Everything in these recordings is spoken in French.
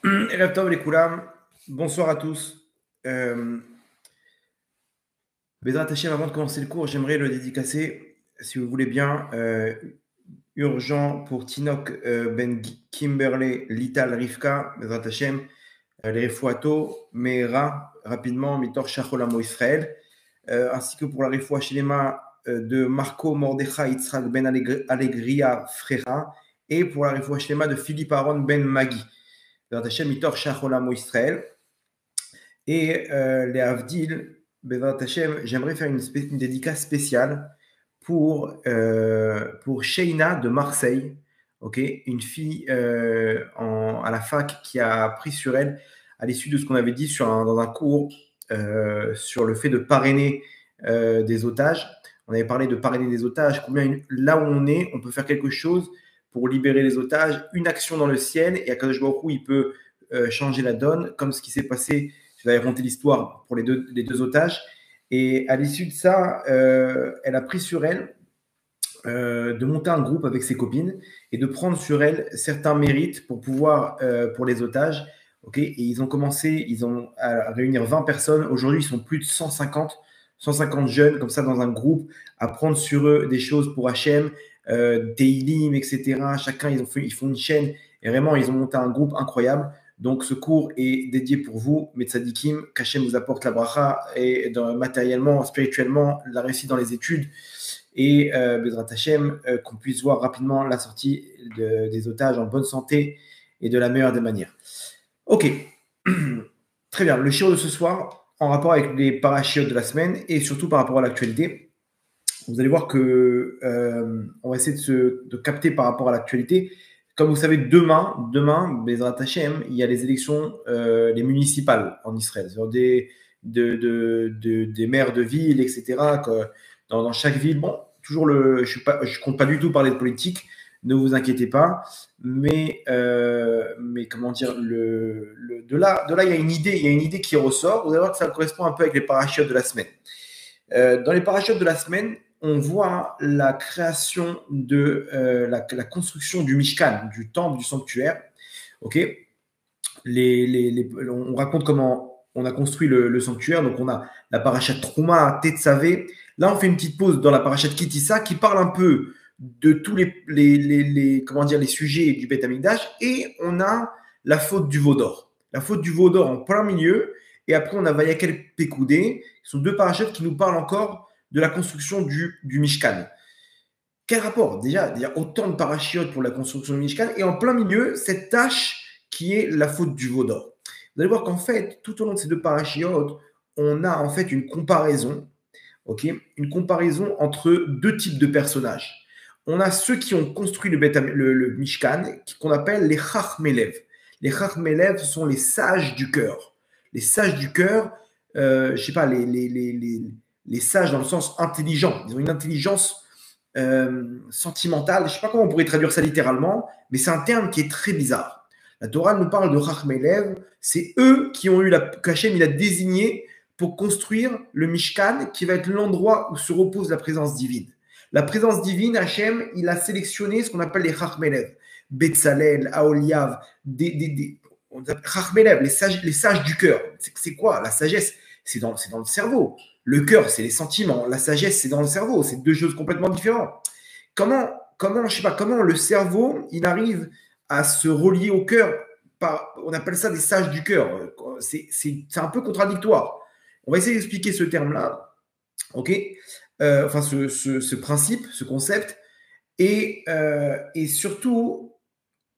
Erev Tov les Koulam, bonsoir à tous. Bezrat Hashem, avant de commencer le cours, j'aimerais le dédicacer, si vous voulez bien, urgent pour Tinok Ben Kimberley, Lital Rivka, Bezrat Hashem, les Refouato, Meera, rapidement, Mitor Shacholamo Israël, ainsi que pour la Refoua Shlema de Marco Mordechai Yitzhak Ben Allegria Frera, et pour la Refoua Shlema de Philippe Aaron Ben Magi. Bezrat Hashem, Mitor Shacholamo Israël. Et les Avdil, Bezrat Hashem, j'aimerais faire une dédicace spéciale pour Sheina de Marseille, okay, une fille à la fac qui a pris sur elle, à l'issue de ce qu'on avait dit dans un cours sur le fait de parrainer des otages. On avait parlé de parrainer des otages, là où on est, on peut faire quelque chose pour libérer les otages, une action dans le ciel, et Akadosh Baruch Hu, il peut changer la donne, comme ce qui s'est passé. Je vais raconter l'histoire pour les deux otages. Et à l'issue de ça, elle a pris sur elle de monter un groupe avec ses copines et de prendre sur elle certains mérites pour pouvoir, pour les otages. Okay, et ils ont commencé, à réunir 20 personnes. Aujourd'hui, ils sont plus de 150 jeunes comme ça dans un groupe à prendre sur eux des choses pour Hachem, Teilim, etc. Chacun, ils font une chaîne et vraiment, ils ont monté un groupe incroyable. Donc, ce cours est dédié pour vous, Metzadikim, qu'Hachem vous apporte la bracha et matériellement, spirituellement, la réussite dans les études et Bezrat Hashem, qu'on puisse voir rapidement la sortie des otages en bonne santé et de la meilleure des manières. Ok, très bien. Le shiur de ce soir, en rapport avec les parachiotes de la semaine et surtout par rapport à l'actualité, vous allez voir que on va essayer de capter par rapport à l'actualité. Comme vous savez, demain, Bezrat Hashem, il y a les élections, les municipales en Israël. Des maires de ville, etc. Dans chaque ville, bon, toujours je compte pas du tout parler de politique, ne vous inquiétez pas. Mais comment dire, de là, il y a une idée qui ressort. Vous allez voir que ça correspond un peu avec les parachutes de la semaine. Dans les parachutes de la semaine, on voit la création de la construction du Mishkan, du temple, du sanctuaire. Okay, on raconte comment on a construit le sanctuaire. Donc, on a la parachat Trouma, Tetzavé. Là, on fait une petite pause dans la parachat Kitissa qui parle un peu de tous les sujets du Beth Amikdash. Et on a la faute du veau d'or. La faute du veau d'or en plein milieu. Et après, on a Vayakel Pekoudé. Ce sont deux parachutes qui nous parlent encore de la construction du Mishkan. Quel rapport? Déjà, il y a autant de parachutes pour la construction du Mishkan. Et en plein milieu, cette tâche qui est la faute du veau d'or. Vous allez voir qu'en fait, tout au long de ces deux parachutes, on a en fait une comparaison, okay, une comparaison entre deux types de personnages. On a ceux qui ont construit le Mishkan, qu'on appelle les Chachmelev. Les Chachmelev, ce sont les sages du cœur. Les sages du cœur, je ne sais pas, les sages dans le sens intelligent. Ils ont une intelligence sentimentale. Je ne sais pas comment on pourrait traduire ça littéralement, mais c'est un terme qui est très bizarre. La Torah nous parle de Chachmelev. C'est eux qui ont eu qu'Hachem il a désigné pour construire le Mishkan, qui va être l'endroit où se repose la présence divine. La présence divine, Hachem, il a sélectionné ce qu'on appelle les Chachmelev. Betzalel, Aoliav, Chachmelev, les sages du cœur. C'est quoi la sagesse? C'est dans le cerveau. Le cœur, c'est les sentiments. La sagesse, c'est dans le cerveau. C'est deux choses complètement différentes. Comment, je sais pas, comment le cerveau, il arrive à se relier au cœur on appelle ça des sages du cœur. C'est un peu contradictoire. On va essayer d'expliquer ce terme-là, ok, enfin ce principe, ce concept, et surtout,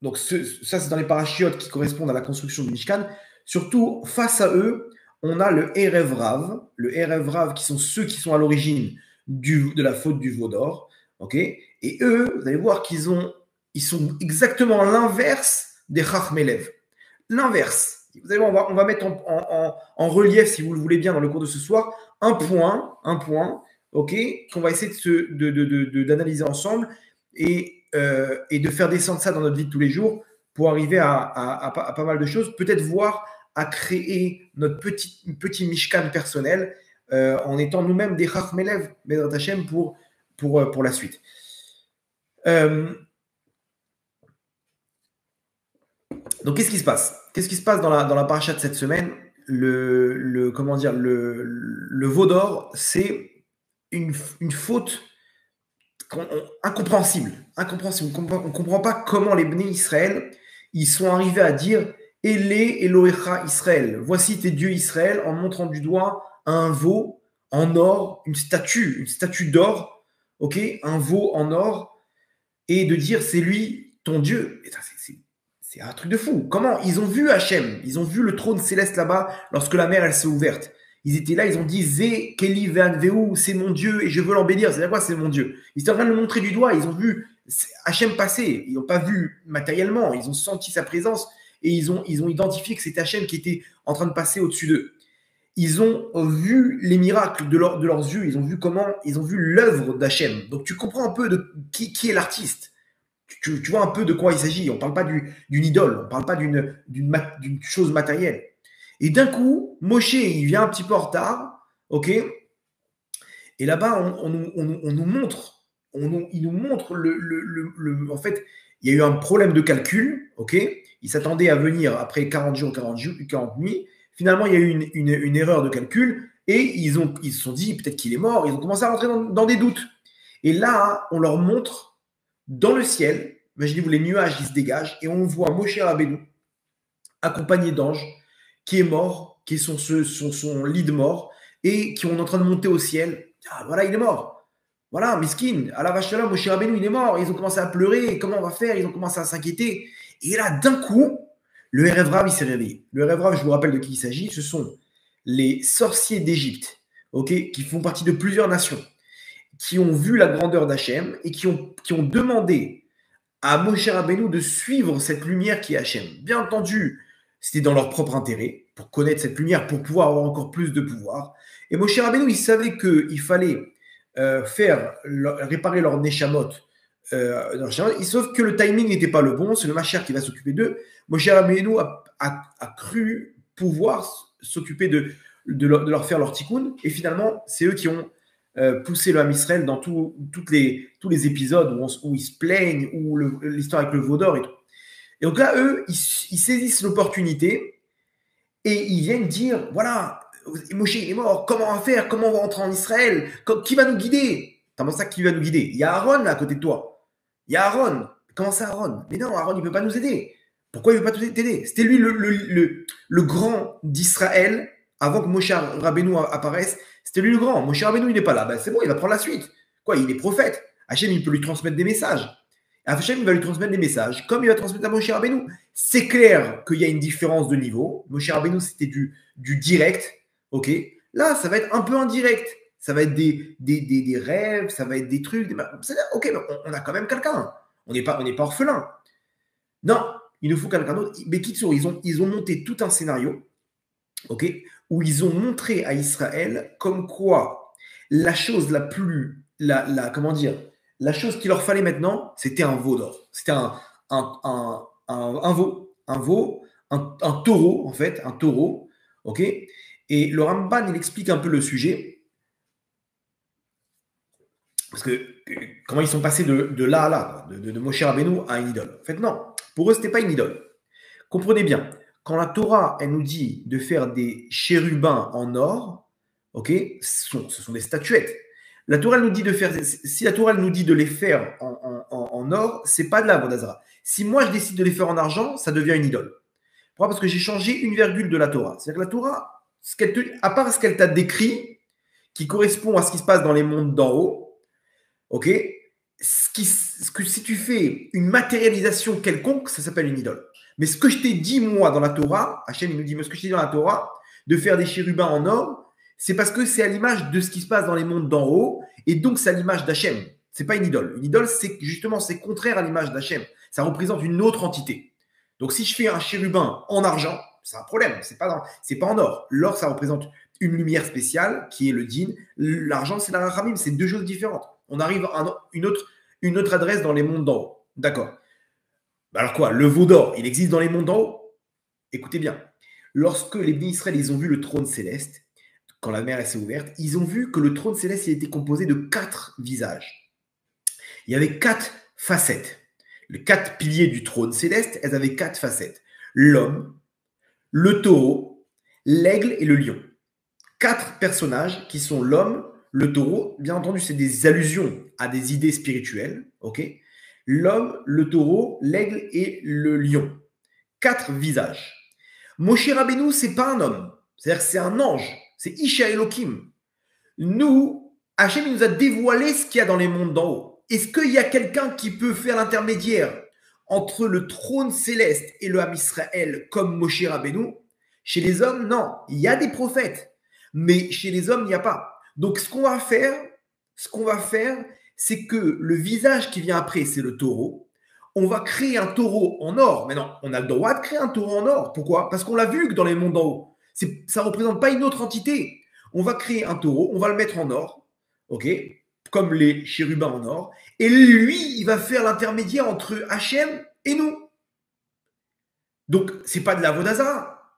donc ça c'est dans les parachutes qui correspondent à la construction du Mishkan. Surtout face à eux, on a le Erev Rav, qui sont ceux qui sont à l'origine de la faute du veau d'or, ok. Et eux, vous allez voir qu'ils sont exactement l'inverse des Chachmelev. L'inverse. Vous allez voir, on va mettre en relief, si vous le voulez bien, dans le cours de ce soir, un point, ok, qu'on va essayer d'analyser ensemble et de faire descendre ça dans notre vie de tous les jours pour arriver à pas mal de choses. Peut-être voir à créer notre petit Mishkan personnel en étant nous-mêmes des Chachmelev, Bezrat Hashem, pour la suite. Donc, qu'est-ce qui se passe? qu'est-ce qui se passe dans la paracha de cette semaine? Comment dire, le veau d'or, c'est une faute incompréhensible. Incompréhensible. On ne comprend pas comment les Bnei Israël, ils sont arrivés à dire Elé Elohecha Israël. Voici tes dieux Israël, en montrant du doigt un veau en or, une statue d'or, ok, un veau en or, et de dire c'est lui ton Dieu. C'est un truc de fou. Comment? Ils ont vu Hachem, ils ont vu le trône céleste là-bas lorsque la mer elle s'est ouverte. Ils étaient là, ils ont dit Zé, Keli, Vean, Veu, c'est mon Dieu et je veux l'embellir. C'est quoi, c'est mon Dieu? Ils étaient en train de le montrer du doigt. Ils ont vu Hachem passer. Ils n'ont pas vu matériellement. Ils ont senti sa présence et ils ont identifié que c'était Hachem qui était en train de passer au-dessus d'eux. Ils ont vu les miracles de leurs yeux. Ils ont vu l'œuvre d'Hachem. Donc tu comprends un peu de qui est l'artiste. Tu vois un peu de quoi il s'agit. On ne parle pas d'une idole. On ne parle pas d'une chose matérielle. Et d'un coup, Moshe, il vient un petit peu en retard, ok? Et là-bas, on nous montre, il nous montre en fait, il y a eu un problème de calcul, ok? Il s'attendait à venir après 40 jours, 40 nuits. Finalement, il y a eu une erreur de calcul et ils se sont dit peut-être qu'il est mort. Ils ont commencé à rentrer dans des doutes. Et là, on leur montre dans le ciel, imaginez-vous les nuages qui se dégagent et on voit Moshe Rabbeinu accompagné d'anges qui est mort, qui est son lit de mort, et qui est en train de monter au ciel. Ah, voilà, il est mort. Voilà, miskin, à la vache là, Moshe Rabbeinu, il est mort. Ils ont commencé à pleurer. Comment on va faire? Ils ont commencé à s'inquiéter. Et là, d'un coup, le Erev Rav, il s'est réveillé. Le Erev Rav, je vous rappelle de qui il s'agit. Ce sont les sorciers d'Égypte, ok, qui font partie de plusieurs nations, qui ont vu la grandeur d'Hachem et qui ont demandé à Moshe Rabbeinu de suivre cette lumière qui est Hachem. Bien entendu, c'était dans leur propre intérêt, pour connaître cette lumière, pour pouvoir avoir encore plus de pouvoir. Et Moshe Rabbeinu, il savait qu'il fallait réparer leur Neshamot. Sauf que le timing n'était pas le bon, c'est le Mashiach qui va s'occuper d'eux. Moshe Rabbeinu a cru pouvoir s'occuper de leur faire leur tikkun, et finalement, c'est eux qui ont poussé le Ham Israël dans tous les épisodes où ils se plaignent, où l'histoire avec le veau d'or et tout. Et donc là, eux, ils saisissent l'opportunité et ils viennent dire, voilà, Moshe il est mort, comment on va faire? Comment on va rentrer en Israël? Qui va nous guider? Comment ça, qui va nous guider? Il y a Aaron là à côté de toi. Il y a Aaron. Comment ça, Aaron? Mais non, Aaron, il ne peut pas nous aider. Pourquoi il ne veut pas t'aider? C'était lui le grand d'Israël avant que Moshe Rabbeinu apparaisse. C'était lui le grand. Moshe Rabbeinu, il n'est pas là. Ben, c'est bon, il va prendre la suite. Quoi, il est prophète. Hachem, il peut lui transmettre des messages. Hachem, il va lui transmettre des messages, comme il va transmettre à Moshe Rabbeinu. C'est clair qu'il y a une différence de niveau. Moshe Rabbeinu, c'était du direct, ok? Là, ça va être un peu indirect. Ça va être des rêves, ça va être des trucs. Ok, mais on a quand même quelqu'un. On n'est pas orphelin. Non, il nous faut quelqu'un d'autre. Mais Kitsour, ils ont monté tout un scénario, ok, où ils ont montré à Israël comme quoi la chose la plus, comment dire, la chose qu'il leur fallait maintenant, c'était un veau d'or. C'était un veau, un taureau, en fait, un taureau, ok. Et le Ramban, il explique un peu le sujet. Parce que comment ils sont passés de là à là, de Moshe Rabbeinu à une idole. En fait, non. Pour eux, ce n'était pas une idole. Comprenez bien, quand la Torah, elle nous dit de faire des chérubins en or, ok, ce sont des statuettes. La Torah, elle nous dit de faire, si la Torah, elle nous dit de les faire en or, c'est pas de la Vodazara. Si moi, je décide de les faire en argent, ça devient une idole. Pourquoi? Parce que j'ai changé une virgule de la Torah. C'est-à-dire que la Torah, à part ce qu'elle t'a décrit, qui correspond à ce qui se passe dans les mondes d'en haut, ok, si tu fais une matérialisation quelconque, ça s'appelle une idole. Mais ce que je t'ai dit, moi, dans la Torah, Hachem, il nous dit, mais ce que je t'ai dit dans la Torah, de faire des chérubins en or, c'est parce que c'est à l'image de ce qui se passe dans les mondes d'en haut, et donc c'est à l'image d'Hachem. C'est pas une idole. Une idole, c'est justement, c'est contraire à l'image d'Hachem. Ça représente une autre entité. Donc si je fais un chérubin en argent, c'est un problème. C'est pas en or. L'or, ça représente une lumière spéciale, qui est le din. L'argent, c'est la rachamim. C'est deux choses différentes. On arrive à une autre adresse dans les mondes d'en haut. D'accord. Alors quoi? Le veau d'or, il existe dans les mondes d'en haut? Écoutez bien. Lorsque les bénis Israël, ils ont vu le trône céleste, quand la mer s'est ouverte, ils ont vu que le trône céleste il était composé de 4 visages. Il y avait 4 facettes. Les 4 piliers du trône céleste, elles avaient 4 facettes. L'homme, le taureau, l'aigle et le lion. 4 personnages qui sont l'homme, le taureau. Bien entendu, c'est des allusions à des idées spirituelles. Ok. L'homme, le taureau, l'aigle et le lion. 4 visages. Moshe Rabbeinu, c'est pas un homme. C'est-à-dire que c'est un ange. C'est Isha Elohim. Nous, Hachem, il nous a dévoilé ce qu'il y a dans les mondes d'en haut. Est-ce qu'il y a quelqu'un qui peut faire l'intermédiaire entre le trône céleste et le Ham Israël comme Moshe Rabbeinu? Chez les hommes, non. Il y a des prophètes. Mais chez les hommes, il n'y a pas. Donc, ce qu'on va faire, c'est que le visage qui vient après, c'est le taureau. On va créer un taureau en or. Mais non, on a le droit de créer un taureau en or. Pourquoi? Parce qu'on l'a vu que dans les mondes d'en haut, ça ne représente pas une autre entité. On va créer un taureau, on va le mettre en or, ok, comme les chérubins en or, et lui, il va faire l'intermédiaire entre Hachem et nous. Donc, c'est pas de la Vodazara.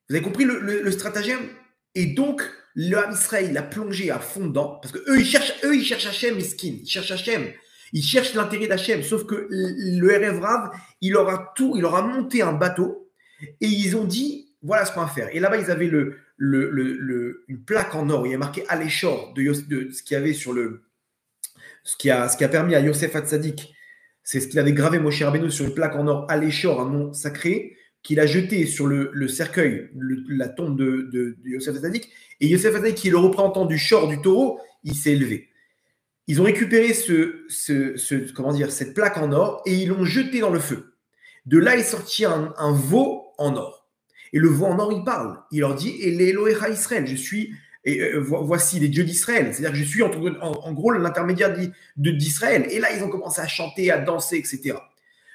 Vous avez compris le stratagème? Et donc, le Ham Israël, il a plongé à fond dedans, parce que eux, ils cherchent Hachem, miskin, ils cherchent Hachem, ils cherchent l'intérêt d'Hachem, sauf que le Erev Rav, il leur a monté un bateau, et ils ont dit, voilà ce qu'on va faire. Et là-bas, ils avaient une plaque en or, il y a marqué Aléchor de ce qu'il y avait sur ce qui a permis à Yosef Hatzadik, c'est ce qu'il avait gravé Moshe Rabbeinu sur une plaque en or Aléchor, un nom sacré, qu'il a jeté sur le cercueil, la tombe de Yosef Hatzadik, et Yosef Hatzadik, qui est le représentant du shor du taureau, il s'est élevé. Ils ont récupéré cette plaque en or et ils l'ont jeté dans le feu. De là est sorti un veau en or. Et le veau en or, il parle. Il leur dit, et l'Elohecha Israël, je suis, voici les dieux d'Israël. C'est-à-dire que je suis en gros l'intermédiaire d'Israël. Et là, ils ont commencé à chanter, à danser, etc.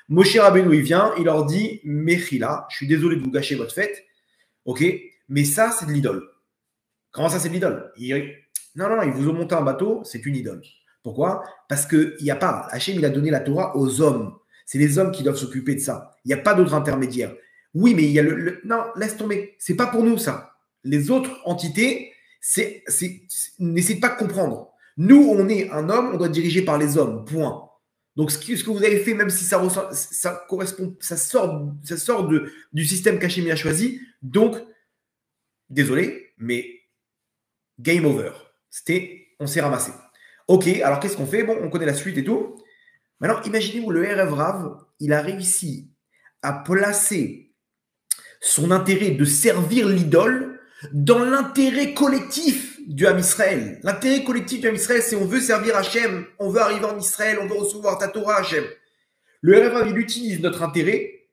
Moshe Rabbeinu, il vient, il leur dit, Mechila, je suis désolé de vous gâcher votre fête, ok, mais ça, c'est de l'idole. Comment ça, c'est de l'idole? Non, ils vous ont monté un bateau, c'est une idole. Pourquoi? Parce qu'il n'y a pas, Hachem, il a donné la Torah aux hommes. C'est les hommes qui doivent s'occuper de ça. Il n'y a pas d'autre intermédiaire. Oui, mais il y a non, laisse tomber. C'est pas pour nous, ça. Les autres entités, n'essayez pas de comprendre. Nous, on est un homme, on doit être dirigé par les hommes. Point. Donc, ce que vous avez fait, même si ça correspond, ça sort du système qu'Hachem a choisi. Donc, désolé, mais game over. On s'est ramassé. Ok, alors qu'est-ce qu'on fait? Bon, on connaît la suite et tout. Maintenant, imaginez-vous, le Erev Rav, il a réussi à placer son intérêt de servir l'idole dans l'intérêt collectif du Ham Israël. L'intérêt collectif du Ham Israël, c'est on veut servir Hachem, on veut arriver en Israël, on veut recevoir ta Torah Hachem. Le Erev Rav, il utilise notre intérêt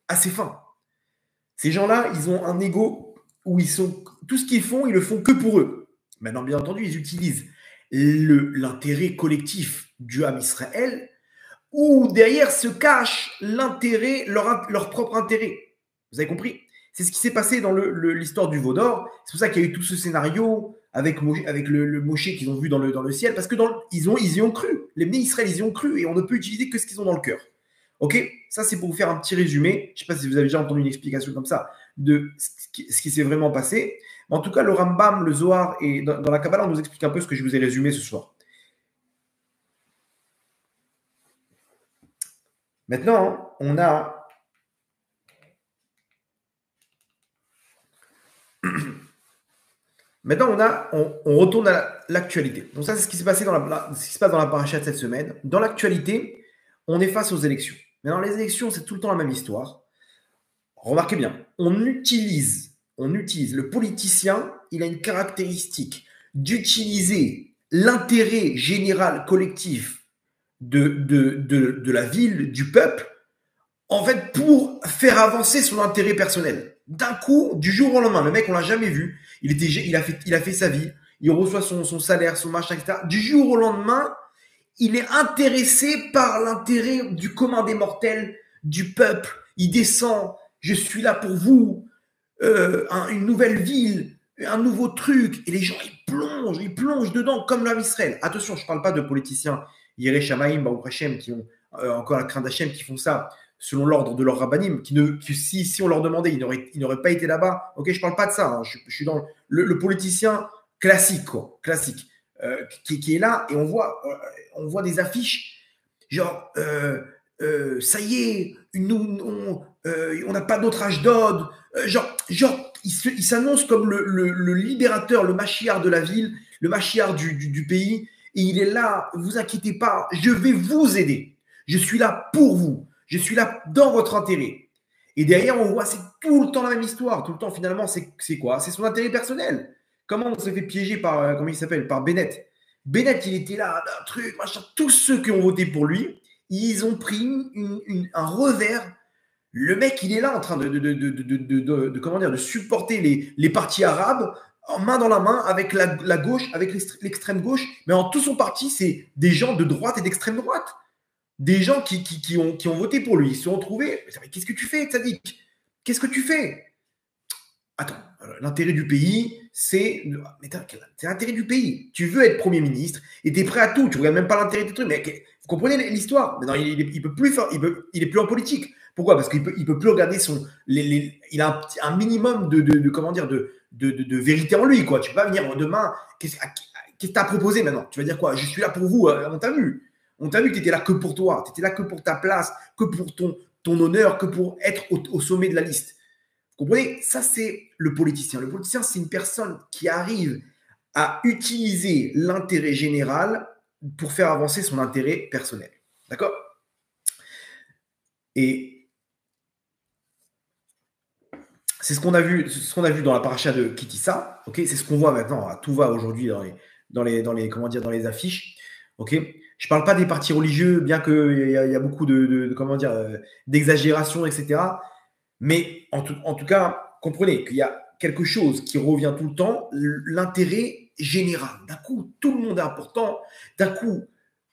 à ses fins. Ces gens-là, ils ont un ego où tout ce qu'ils font, ils le font que pour eux. Maintenant, bien entendu, ils utilisent l'intérêt collectif du Ham Israël, où derrière se cache l'intérêt, leur propre intérêt. Vous avez compris? C'est ce qui s'est passé dans l'histoire du veau d'or. C'est pour ça qu'il y a eu tout ce scénario avec le Moshe qu'ils ont vu dans le ciel, parce que ils y ont cru. Les Bnei Israël, ils y ont cru, et on ne peut utiliser que ce qu'ils ont dans le cœur. Ok? Ça, c'est pour vous faire un petit résumé. Je ne sais pas si vous avez déjà entendu une explication comme ça de ce qui s'est vraiment passé. En tout cas, le Rambam, le Zohar et dans la Kabbalah, on nous explique un peu ce que je vous ai résumé ce soir. Maintenant, on retourne à l'actualité. Donc ça, c'est ce qui s'est passé ce qui se passe dans la paracha de cette semaine. Dans l'actualité, on est face aux élections. Maintenant, les élections, c'est tout le temps la même histoire. Remarquez bien, on utilise le politicien, il a une caractéristique d'utiliser l'intérêt général collectif de la ville, du peuple, en fait, pour faire avancer son intérêt personnel. D'un coup, du jour au lendemain, le mec, on l'a jamais vu, il a fait sa vie, il reçoit son salaire, son machin, etc. Du jour au lendemain, il est intéressé par l'intérêt du commun des mortels, du peuple. Il descend, je suis là pour vous, une nouvelle ville, un nouveau truc. Et les gens, ils plongent dedans comme l'homme Israël. Attention, je ne parle pas de politiciens Yeré Shamaïm, Baruch Hashem, qui ont encore la crainte d'Hachem, qui font ça selon l'ordre de leur rabbanim, qui si on leur demandait, ils n'auraient pas été là-bas. Ok, je ne parle pas de ça. Hein. Je suis dans le politicien classique, quoi, qui est là, et on voit des affiches genre ça y est, on n'a pas d'autre Ashdod. Il s'annonce comme le libérateur, le Mashiach de la ville, le Mashiach du pays. Et il est là, ne vous inquiétez pas, je vais vous aider. Je suis là pour vous. Je suis là dans votre intérêt. Et derrière, on voit, c'est tout le temps la même histoire. Tout le temps, finalement, c'est quoi? C'est son intérêt personnel. Comment on s'est fait piéger par, comment il s'appelle? Par Bennett. Bennett, il était là, un truc, machin. Tous ceux qui ont voté pour lui, ils ont pris un revers. Le mec, il est là en train comment dire, de supporter les partis arabes en main dans la main avec la gauche, avec l'extrême gauche. Mais en tout son parti, c'est des gens de droite et d'extrême droite. Des gens qui ont voté pour lui. Ils se sont retrouvés. Mais qu'est-ce que tu fais, Tzadik? Qu'est-ce que tu fais? Attends, l'intérêt du pays, c'est l'intérêt du pays. Tu veux être Premier ministre et tu es prêt à tout. Tu ne regardes même pas l'intérêt des trucs. Mais vous comprenez l'histoire? Maintenant, il peut plus faire, il est plus en politique. Pourquoi? Parce qu'il peut plus regarder il a un minimum comment dire, de vérité en lui, quoi. Tu peux pas venir demain. Qu'est-ce que tu as proposé maintenant? Tu vas dire quoi? Je suis là pour vous. On t'a vu. On t'a vu que tu étais là que pour toi. Tu étais là que pour ta place, que pour ton honneur, que pour être au sommet de la liste. Vous comprenez? Ça, c'est le politicien. Le politicien, c'est une personne qui arrive à utiliser l'intérêt général pour faire avancer son intérêt personnel. D'accord? Et c'est ce qu'on a vu dans la paracha de Kitissa. Ok, c'est ce qu'on voit maintenant. Tout va aujourd'hui dans les comment dire, dans les affiches. Ok. Je ne parle pas des partis religieux, bien qu'il y a beaucoup comment dire, d'exagération, etc. Mais en tout cas, comprenez qu'il y a quelque chose qui revient tout le temps, l'intérêt général. D'un coup, tout le monde est important. D'un coup,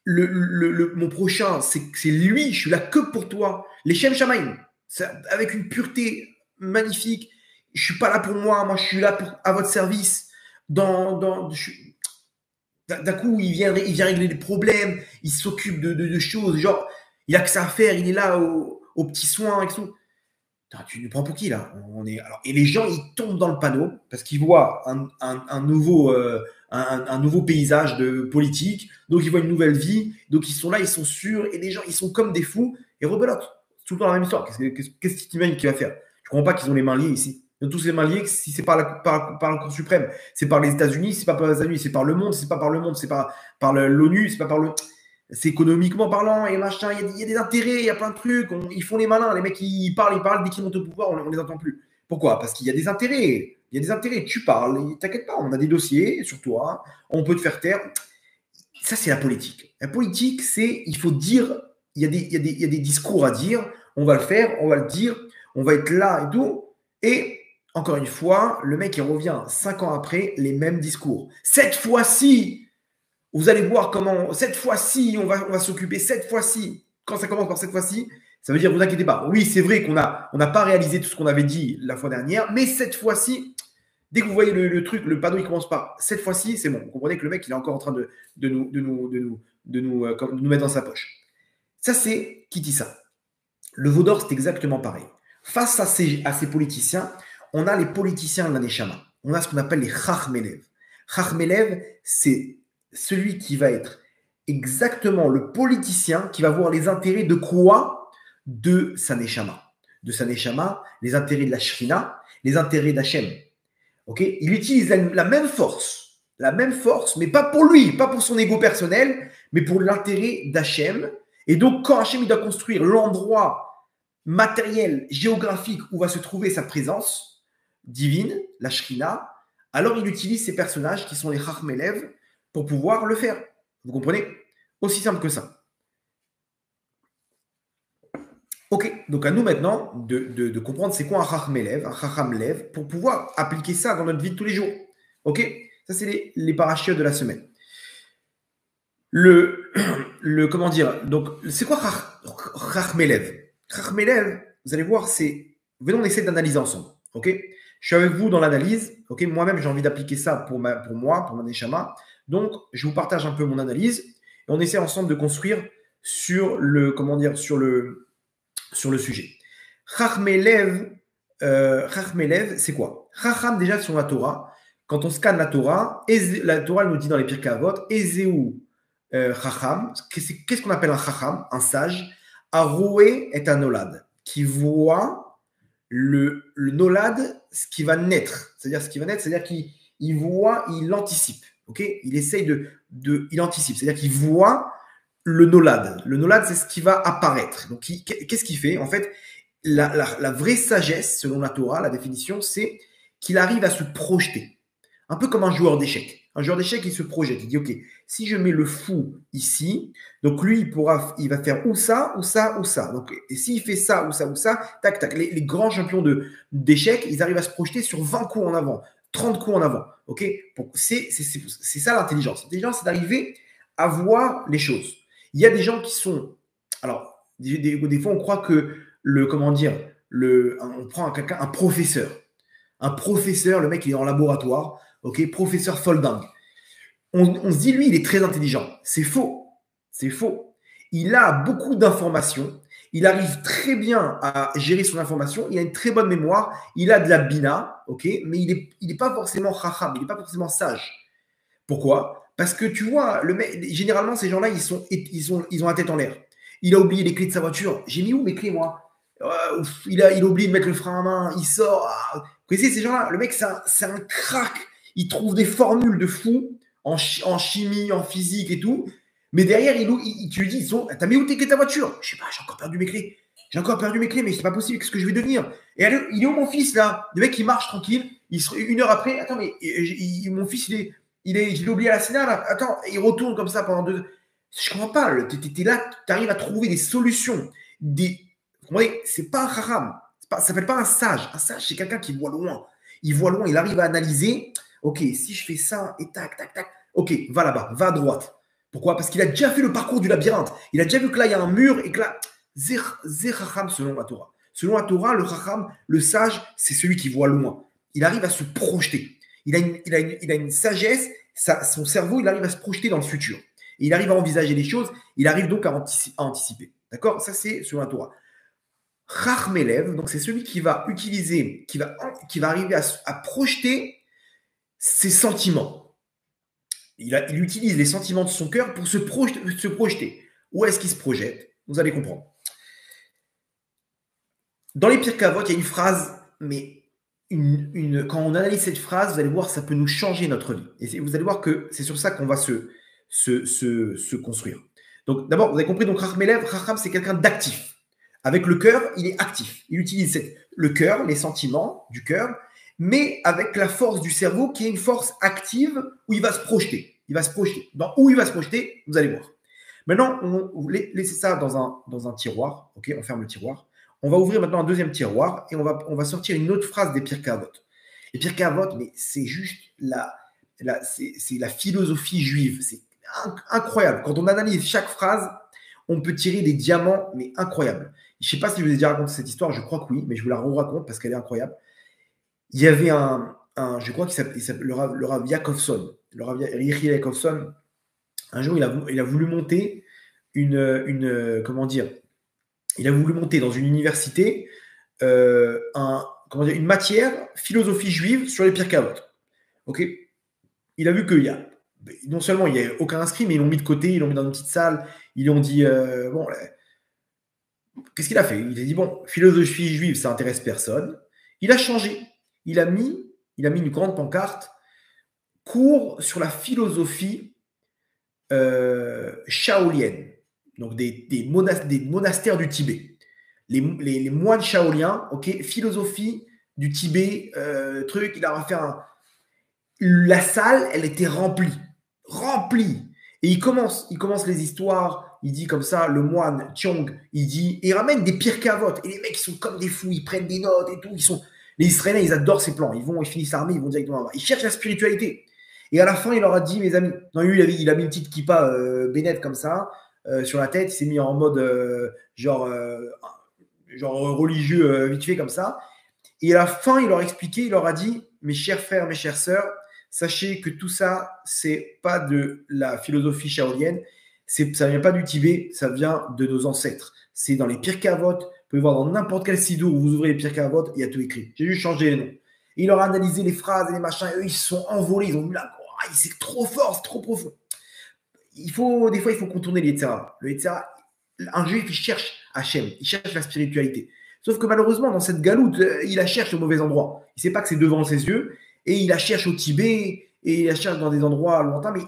mon prochain, c'est lui, je suis là que pour toi. Les Shem Shamaim, avec une pureté magnifique. Je ne suis pas là pour moi je suis là à votre service. D'un coup, il vient régler des problèmes, il s'occupe de choses, genre, il a que ça à faire, il est là aux petits soins et tout. Tu nous prends pour qui là? Et les gens, ils tombent dans le panneau parce qu'ils voient un nouveau paysage de politique, donc ils voient une nouvelle vie, donc ils sont là, ils sont sûrs, et les gens, ils sont comme des fous, et rebelote. C'est tout le temps la même histoire. Qu'est-ce que tu imagines qu'il va faire? Je ne comprends pas qu'ils ont les mains liées ici. Ils ont tous les mains liées, si c'est par la Cour suprême, c'est par les États-Unis, c'est pas par les États-Unis, c'est par le monde, c'est pas par le monde, c'est par l'ONU, c'est pas par le. C'est économiquement parlant et machin, il y a des intérêts, il y a plein de trucs, ils font les malins, les mecs ils parlent, dès qu'ils montent au pouvoir, on les entend plus. Pourquoi? Parce qu'il y a des intérêts, tu parles, t'inquiète pas, on a des dossiers sur toi, on peut te faire taire. Ça, c'est la politique. La politique, c'est, il faut dire, il y a des discours à dire, on va le faire, on va le dire, on va être là et tout, et encore une fois, le mec il revient 5 ans après, les mêmes discours. Cette fois-ci, vous allez voir comment, cette fois-ci, on va s'occuper, cette fois-ci, quand ça commence par cette fois-ci, ça veut dire, vous inquiétez pas. Oui, c'est vrai qu'on n'a pas réalisé tout ce qu'on avait dit la fois dernière, mais cette fois-ci, dès que vous voyez le truc, le panneau, il commence par cette fois-ci, c'est bon. Vous comprenez que le mec, il est encore en train de nous mettre dans sa poche. Ça, c'est qui dit ça. Le Vaudor, c'est exactement pareil. Face à ces politiciens, on a les politiciens de la Neshama. On a ce qu'on appelle les Chachmelev. Chachmelev, c'est celui qui va être exactement le politicien qui va voir les intérêts de quoi? De sa Neshama. De sa Neshama, les intérêts de la Shrina, les intérêts d'Hachem. Okay, il utilise la même force, mais pas pour lui, pas pour son ego personnel, mais pour l'intérêt d'Hachem. Et donc, quand Hachem il doit construire l'endroit matériel, géographique où va se trouver sa présence divine, la Shrina, alors il utilise ces personnages qui sont les Chachmelev pour pouvoir le faire. Vous comprenez? Aussi simple que ça. Ok, donc à nous maintenant de comprendre c'est quoi un Chachmelev, pour pouvoir appliquer ça dans notre vie de tous les jours. Ok, ça c'est les parachutes de la semaine. Comment dire? Donc c'est quoi Chachmelev? Chachmelev, vous allez voir, venons on essaie d'analyser ensemble. Ok, je suis avec vous dans l'analyse. Ok, moi-même j'ai envie d'appliquer ça pour ma neshama. Donc je vous partage un peu mon analyse et on essaie ensemble de construire sur le sujet. Chachmelev, c'est quoi? Chacham, déjà, sur la Torah, quand on scanne la Torah elle nous dit dans les Pirkei Avot, Ezeu Chacham, qu'est-ce qu'on appelle un Chacham? Un sage. Aroué est un nolad, qui voit le nolad, ce qui va naître. C'est-à-dire ce qui va naître, c'est-à-dire qu'il voit, il anticipe. Ok, il essaye il anticipe. C'est-à-dire qu'il voit le nolad. Le nolad, c'est ce qui va apparaître. Donc, qu'est-ce qu'il fait? En fait, la vraie sagesse, selon la Torah, la définition, c'est qu'il arrive à se projeter. Un peu comme un joueur d'échecs. Un joueur d'échecs, il se projette. Il dit, OK, si je mets le fou ici, donc lui, il va faire ou ça, ou ça, ou ça. Donc, et s'il fait ça, ou ça, tac, tac. Les grands champions d'échecs, ils arrivent à se projeter sur 20 coups en avant, 30 coups en avant. OK? C'est ça l'intelligence. L'intelligence, c'est d'arriver à voir les choses. Il y a des gens qui sont... Alors, des fois, on croit que comment dire, on prend quelqu'un, un professeur. Un professeur, le mec, il est en laboratoire, ok, professeur folding. On se dit, lui, il est très intelligent. C'est faux. C'est faux. Il a beaucoup d'informations. Il arrive très bien à gérer son information. Il a une très bonne mémoire. Il a de la bina, ok, mais il est pas forcément chacham. Il n'est pas forcément sage. Pourquoi? Parce que tu vois, généralement, ces gens-là, ils ont la tête en l'air. Il a oublié les clés de sa voiture. J'ai mis où mes clés, moi? Il a oublié de mettre le frein à main. Il sort. Vous connaissez ces gens-là? Le mec, c'est un crack. Il trouve des formules de fou en chimie, en physique et tout. Mais derrière, tu lui dis, t'as mis où tes clés de ta voiture? Je sais pas, j'ai encore perdu mes clés. J'ai encore perdu mes clés, mais c'est pas possible. Qu'est-ce que je vais devenir? Et allez, il est où mon fils, là? Le mec, il marche tranquille. Une heure après, attends, mais mon fils, je l'ai oublié à la Sénat, là. Attends, il retourne comme ça pendant 2 heures. Je comprends pas. Tu es là, tu arrives à trouver des solutions. Vous comprenez? C'est pas un haram. Ça s'appelle pas un sage. Un sage, c'est quelqu'un qui voit loin. Il voit loin, il arrive à analyser. Ok, si je fais ça, et tac, tac, tac. Ok, va là-bas, va à droite. Pourquoi? Parce qu'il a déjà fait le parcours du labyrinthe. Il a déjà vu que là, il y a un mur et que là, zé hacham selon la Torah. Selon la Torah, le hacham, le sage, c'est celui qui voit loin. Il arrive à se projeter. Il a une sagesse, son cerveau, il arrive à se projeter dans le futur. Et il arrive à envisager les choses, il arrive donc à anticiper. D'accord? Ça, c'est selon la Torah. Rachmelev, donc c'est celui qui va utiliser, qui va arriver à projeter ses sentiments. Il utilise les sentiments de son cœur pour se projeter. Où est-ce qu'il se projette? Vous allez comprendre. Dans les Pirkei Avot, il y a une phrase, mais quand on analyse cette phrase, vous allez voir, ça peut nous changer notre vie. Et vous allez voir que c'est sur ça qu'on va se construire. Donc, d'abord, vous avez compris, donc Racham, c'est quelqu'un d'actif. Avec le cœur, il est actif. Il utilise le cœur, les sentiments du cœur, mais avec la force du cerveau qui est une force active où il va se projeter. Il va se projeter. Où il va se projeter, vous allez voir. Maintenant, on laissez ça dans un tiroir. Ok, on ferme le tiroir. On va ouvrir maintenant un deuxième tiroir et on va sortir une autre phrase des Pirkei Avot. Les Pirkei Avot, mais c'est juste c'est la philosophie juive. C'est incroyable. Quand on analyse chaque phrase, on peut tirer des diamants, mais incroyables. Je ne sais pas si je vous ai déjà raconté cette histoire, je crois que oui, mais je vous la raconte parce qu'elle est incroyable. Il y avait je crois qu'il s'appelle le Rav Yakovson. Le Rav Yakovson, un jour, il a voulu monter comment dire, il a voulu monter dans une université une matière philosophie juive sur les Pirkei Avot. Ok, il a vu qu'il non seulement il n'y a aucun inscrit, mais ils l'ont mis de côté, ils l'ont mis dans une petite salle, ils l'ont dit bon, qu'est-ce qu'il a fait? Il a dit bon, philosophie juive, ça intéresse personne. Il a changé. Il a mis une grande pancarte, cours sur la philosophie shaolienne, donc des monastères du Tibet. Les moines shaoliens, ok, philosophie du Tibet, truc, il a fait la salle, elle était remplie. Et il commence les histoires, il dit comme ça, le moine Tiong, il ramène des Pirkei Avot, et les mecs, ils sont comme des fous, ils prennent des notes et tout, les Israéliens, ils adorent ces plans, ils finissent l'armée, ils vont directement là-bas. Ils cherchent la spiritualité. Et à la fin, il leur a dit, mes amis, non, lui, il a mis une petite kippa bénette comme ça, sur la tête, il s'est mis en mode genre religieux vite fait comme ça. Et à la fin, il leur a expliqué, il leur a dit, mes chers frères, mes chères sœurs, sachez que tout ça, c'est pas de la philosophie shaolienne, ça vient pas du Tibet, ça vient de nos ancêtres. C'est dans les Pirkei Avot, vous pouvez voir dans n'importe quel sidour où vous ouvrez les Pirkei Avot, il y a tout écrit. J'ai juste changé les noms. Et il leur a analysé les phrases et les machins, et eux, ils se sont envolés, ils ont vu là, c'est trop fort, c'est trop profond. Des fois, il faut contourner les Yetzirah. Le Yetzirah, un juif, il cherche Hachem, il cherche la spiritualité. Sauf que malheureusement, dans cette galoute, il la cherche au mauvais endroit. Il ne sait pas que c'est devant ses yeux, et il la cherche au Tibet, et il la cherche dans des endroits lointains, mais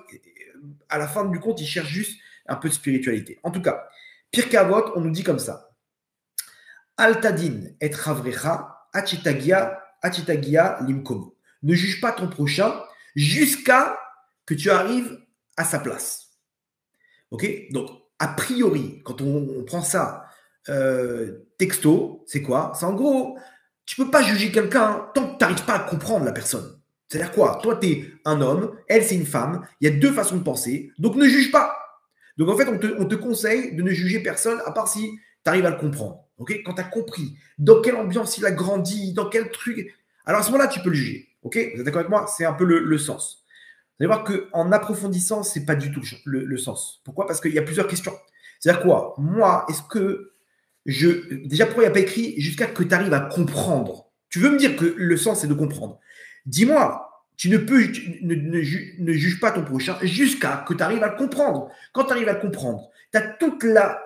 à la fin du compte, il cherche juste un peu de spiritualité. En tout cas, Pirkei Avot, on nous dit comme ça. Altadin et ravrecha, achitagia limkomo. Ne juge pas ton prochain jusqu'à que tu arrives à sa place. Ok? Donc, a priori, quand on prend ça texto, c'est quoi? C'est en gros, tu ne peux pas juger quelqu'un tant que tu n'arrives pas à comprendre la personne. C'est-à-dire quoi? Toi, tu es un homme, elle, c'est une femme, il y a deux façons de penser, donc ne juge pas. Donc, en fait, on te conseille de ne juger personne à part si tu arrives à le comprendre. Okay? Quand tu as compris dans quelle ambiance il a grandi, dans quel truc, alors à ce moment-là, tu peux le juger. Okay? Vous êtes d'accord avec moi? C'est un peu le sens. Vous allez voir qu'en approfondissant, ce n'est pas du tout le sens. Pourquoi? Parce qu'il y a plusieurs questions. C'est-à-dire quoi? Moi, est-ce que déjà, pourquoi il n'y a pas écrit jusqu'à que tu arrives à comprendre? Tu veux me dire que le sens, c'est de comprendre. Dis-moi, ne juge pas ton prochain jusqu'à que tu arrives à le comprendre. Quand tu arrives à le comprendre, tu as toute la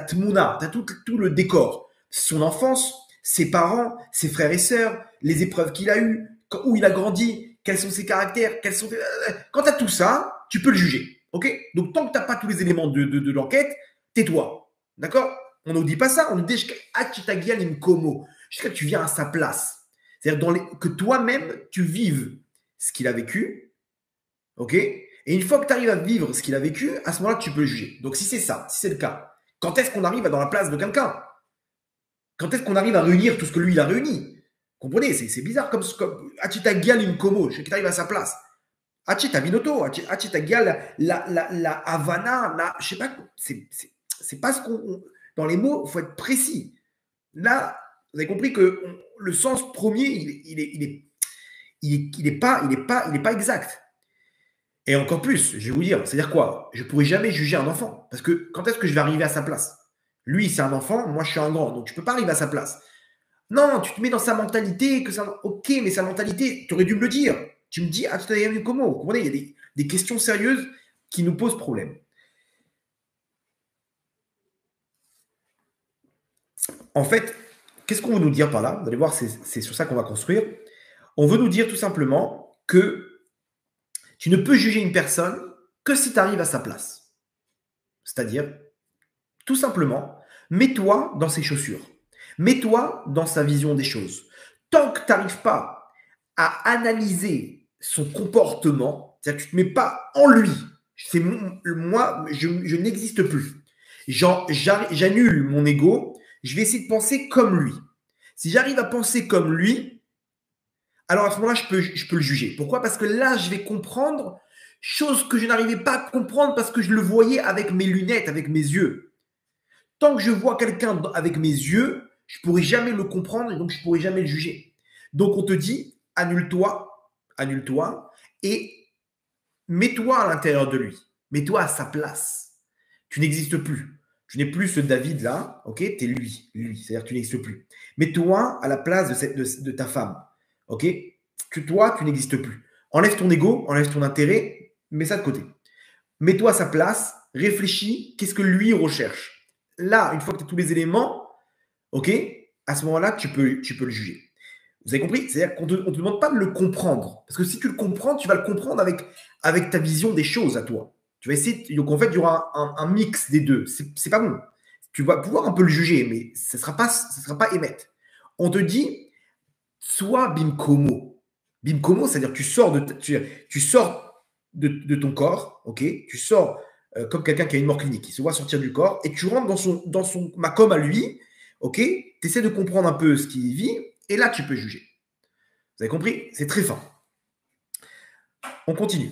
tmouna, tu as tout le décor. Son enfance, ses parents, ses frères et sœurs, les épreuves qu'il a eues, où il a grandi, quels sont ses caractères, quand tu as tout ça, tu peux le juger. Ok? Donc, tant que tu n'as pas tous les éléments de l'enquête, tais-toi. D'accord? On ne dit pas ça, on nous dit jusqu'à que tu viens à sa place. C'est-à-dire que toi-même, tu vives ce qu'il a vécu. Ok? Et une fois que tu arrives à vivre ce qu'il a vécu, à ce moment-là, tu peux le juger. Donc, si c'est ça, si c'est le cas, quand est-ce qu'on arrive dans la place de quelqu'un? Quand est-ce qu'on arrive à réunir tout ce que lui, il a réuni? Comprenez, c'est bizarre comme Achita Gial Inkomo, je sais qu'il arrive à sa place. Achita Vinoto, Achita Gial, la Havana, je sais pas, c'est pas ce qu'on. Dans les mots, il faut être précis. Là, vous avez compris que le sens premier, il est pas exact. Et encore plus, je vais vous dire, c'est-à-dire quoi? Je ne pourrai jamais juger un enfant. Parce que quand est-ce que je vais arriver à sa place? Lui, c'est un enfant, moi, je suis un grand, donc je ne peux pas arriver à sa place. Non, tu te mets dans sa mentalité, ok, mais sa mentalité, tu aurais dû me le dire. Tu me dis, ah, tu t'as vu comment? Vous comprenez, il y a des questions sérieuses qui nous posent problème. En fait, qu'est-ce qu'on veut nous dire par là? Vous allez voir, c'est sur ça qu'on va construire. On veut nous dire tout simplement que tu ne peux juger une personne que si tu arrives à sa place. C'est-à-dire, tout simplement, mets-toi dans ses chaussures. Mets-toi dans sa vision des choses. Tant que tu n'arrives pas à analyser son comportement, c'est-à-dire que tu ne te mets pas en lui. Moi, je n'existe plus. J'annule mon ego. Je vais essayer de penser comme lui. Si j'arrive à penser comme lui, alors à ce moment-là, je peux le juger. Pourquoi? Parce que là, je vais comprendre chose que je n'arrivais pas à comprendre parce que je le voyais avec mes lunettes, avec mes yeux. Tant que je vois quelqu'un avec mes yeux, je ne pourrai jamais le comprendre et donc je ne pourrai jamais le juger. Donc on te dit, annule-toi et mets-toi à l'intérieur de lui. Mets-toi à sa place. Tu n'existes plus. Tu n'es plus ce David-là, ok? Tu es lui. C'est-à-dire que tu n'existes plus. Mets-toi à la place de ta femme, ok? Toi, tu n'existes plus. Enlève ton ego, enlève ton intérêt, mets ça de côté. Mets-toi à sa place, réfléchis, qu'est-ce que lui recherche? Là, une fois que tu as tous les éléments, ok, à ce moment-là, tu peux le juger. Vous avez compris? C'est-à-dire qu'on ne te demande pas de le comprendre. Parce que si tu le comprends, tu vas le comprendre avec ta vision des choses à toi. Tu vas essayer. Donc, en fait, il y aura un mix des deux. C'est pas bon. Tu vas pouvoir un peu le juger, mais ce ne sera pas émettre. On te dit, sois bimkomo. Bimkomo, c'est-à-dire que tu sors de ton corps, ok? Tu sors comme quelqu'un qui a une mort clinique, qui se voit sortir du corps, et tu rentres dans son makom à lui, ok? Tu essaies de comprendre un peu ce qu'il vit, et là, tu peux juger. Vous avez compris? C'est très fin. On continue.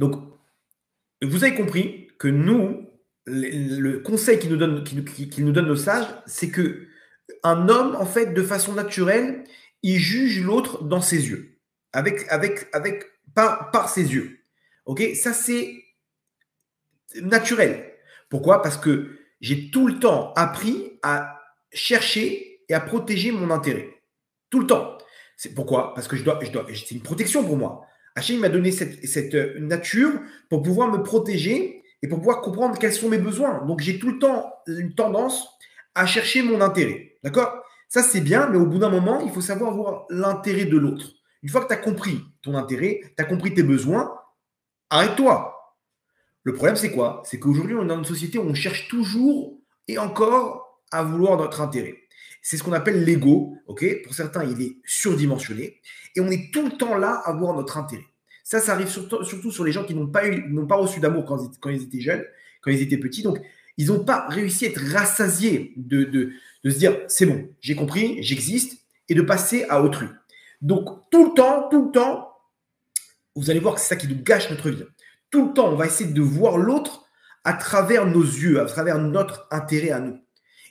Donc, vous avez compris que nous, le conseil qu'il nous donne nos sages, c'est que un homme, en fait, de façon naturelle, il juge l'autre dans ses yeux, par ses yeux. Ok? Ça, c'est naturel. Pourquoi? Parce que j'ai tout le temps appris à chercher et à protéger mon intérêt. Tout le temps. C'est pourquoi? Parce que c'est une protection pour moi. Hachem m'a donné cette nature pour pouvoir me protéger et pour pouvoir comprendre quels sont mes besoins. Donc, j'ai tout le temps une tendance à chercher mon intérêt. D'accord? Ça, c'est bien, mais au bout d'un moment, il faut savoir voir l'intérêt de l'autre. Une fois que tu as compris ton intérêt, tu as compris tes besoins, arrête-toi. Le problème, c'est quoi? C'est qu'aujourd'hui, on est dans une société où on cherche toujours et encore à vouloir notre intérêt. C'est ce qu'on appelle l'ego. Ok, pour certains, il est surdimensionné. Et on est tout le temps là à voir notre intérêt. Ça arrive surtout sur les gens qui n'ont pas reçu d'amour quand ils étaient jeunes, quand ils étaient petits. Donc, ils n'ont pas réussi à être rassasiés de se dire, c'est bon, j'ai compris, j'existe, et de passer à autrui. Donc, tout le temps, vous allez voir que c'est ça qui nous gâche notre vie. Tout le temps, on va essayer de voir l'autre à travers nos yeux, à travers notre intérêt à nous.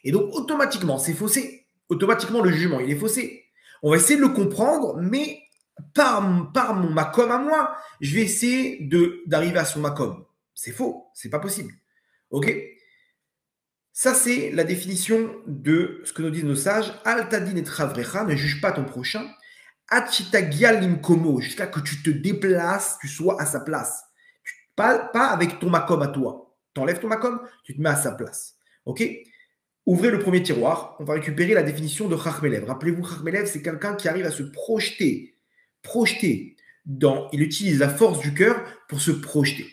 Et donc, automatiquement, c'est faussé. Automatiquement, le jugement, il est faussé. On va essayer de le comprendre, mais par mon macom à moi, je vais essayer d'arriver à son macom. C'est faux, c'est pas possible. Ok? Ça, c'est la définition de ce que nous disent nos sages. Altadin et travrecha, ne juge pas ton prochain. Achitagia limkomo, jusqu'à que tu te déplaces, tu sois à sa place. Pas avec ton macom à toi. T'enlèves ton macom, tu te mets à sa place. Ok? Ouvrez le premier tiroir, on va récupérer la définition de Chachmelev. Rappelez-vous, Chachmelev, c'est quelqu'un qui arrive à se projeter il utilise la force du cœur pour se projeter.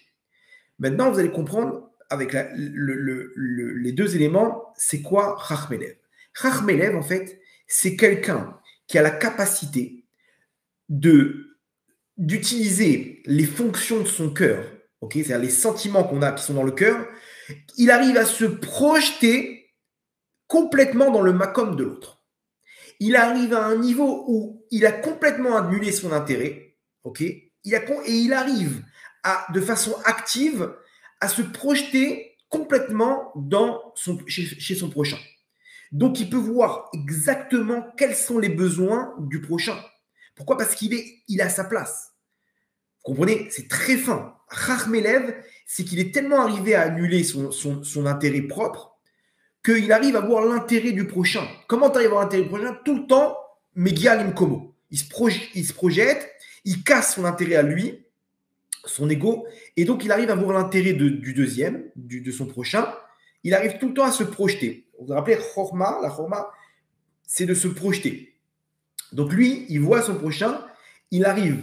Maintenant, vous allez comprendre avec les deux éléments, c'est quoi Chachmelev. Chachmelev, en fait, c'est quelqu'un qui a la capacité d'utiliser les fonctions de son cœur, okay, c'est-à-dire les sentiments qu'on a qui sont dans le cœur, il arrive à se projeter complètement dans le macom de l'autre. Il arrive à un niveau où il a complètement annulé son intérêt, ok, et il arrive de façon active à se projeter complètement chez son prochain. Donc, il peut voir exactement quels sont les besoins du prochain. Pourquoi? Parce qu'il a sa place. Vous comprenez? C'est très fin. Chachmelev, c'est qu'il est tellement arrivé à annuler son intérêt propre qu'il arrive à voir l'intérêt du prochain. Comment tu arrives à voir l'intérêt du prochain? Tout le temps, Megial Imkomo. Il se projette, il casse son intérêt à lui, son ego, et donc il arrive à voir l'intérêt du deuxième, de son prochain. Il arrive tout le temps à se projeter. Vous vous rappelez, la chorma, c'est de se projeter. Donc lui, il voit son prochain, il arrive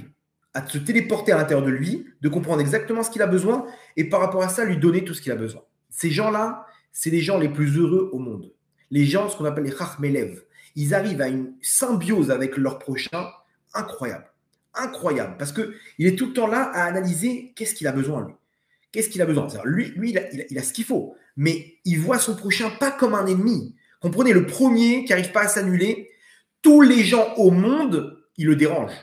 à se téléporter à l'intérieur de lui, de comprendre exactement ce qu'il a besoin, et par rapport à ça, lui donner tout ce qu'il a besoin. Ces gens-là, c'est les gens les plus heureux au monde. Les gens, ce qu'on appelle les Chachmelev, ils arrivent à une symbiose avec leur prochain incroyable. Incroyable, parce qu'il est tout le temps là à analyser qu'est-ce qu'il a besoin, lui. Qu'est-ce qu'il a besoin? Lui, il a ce qu'il faut, mais il voit son prochain pas comme un ennemi. Comprenez, le premier qui n'arrive pas à s'annuler, tous les gens au monde, il le dérange.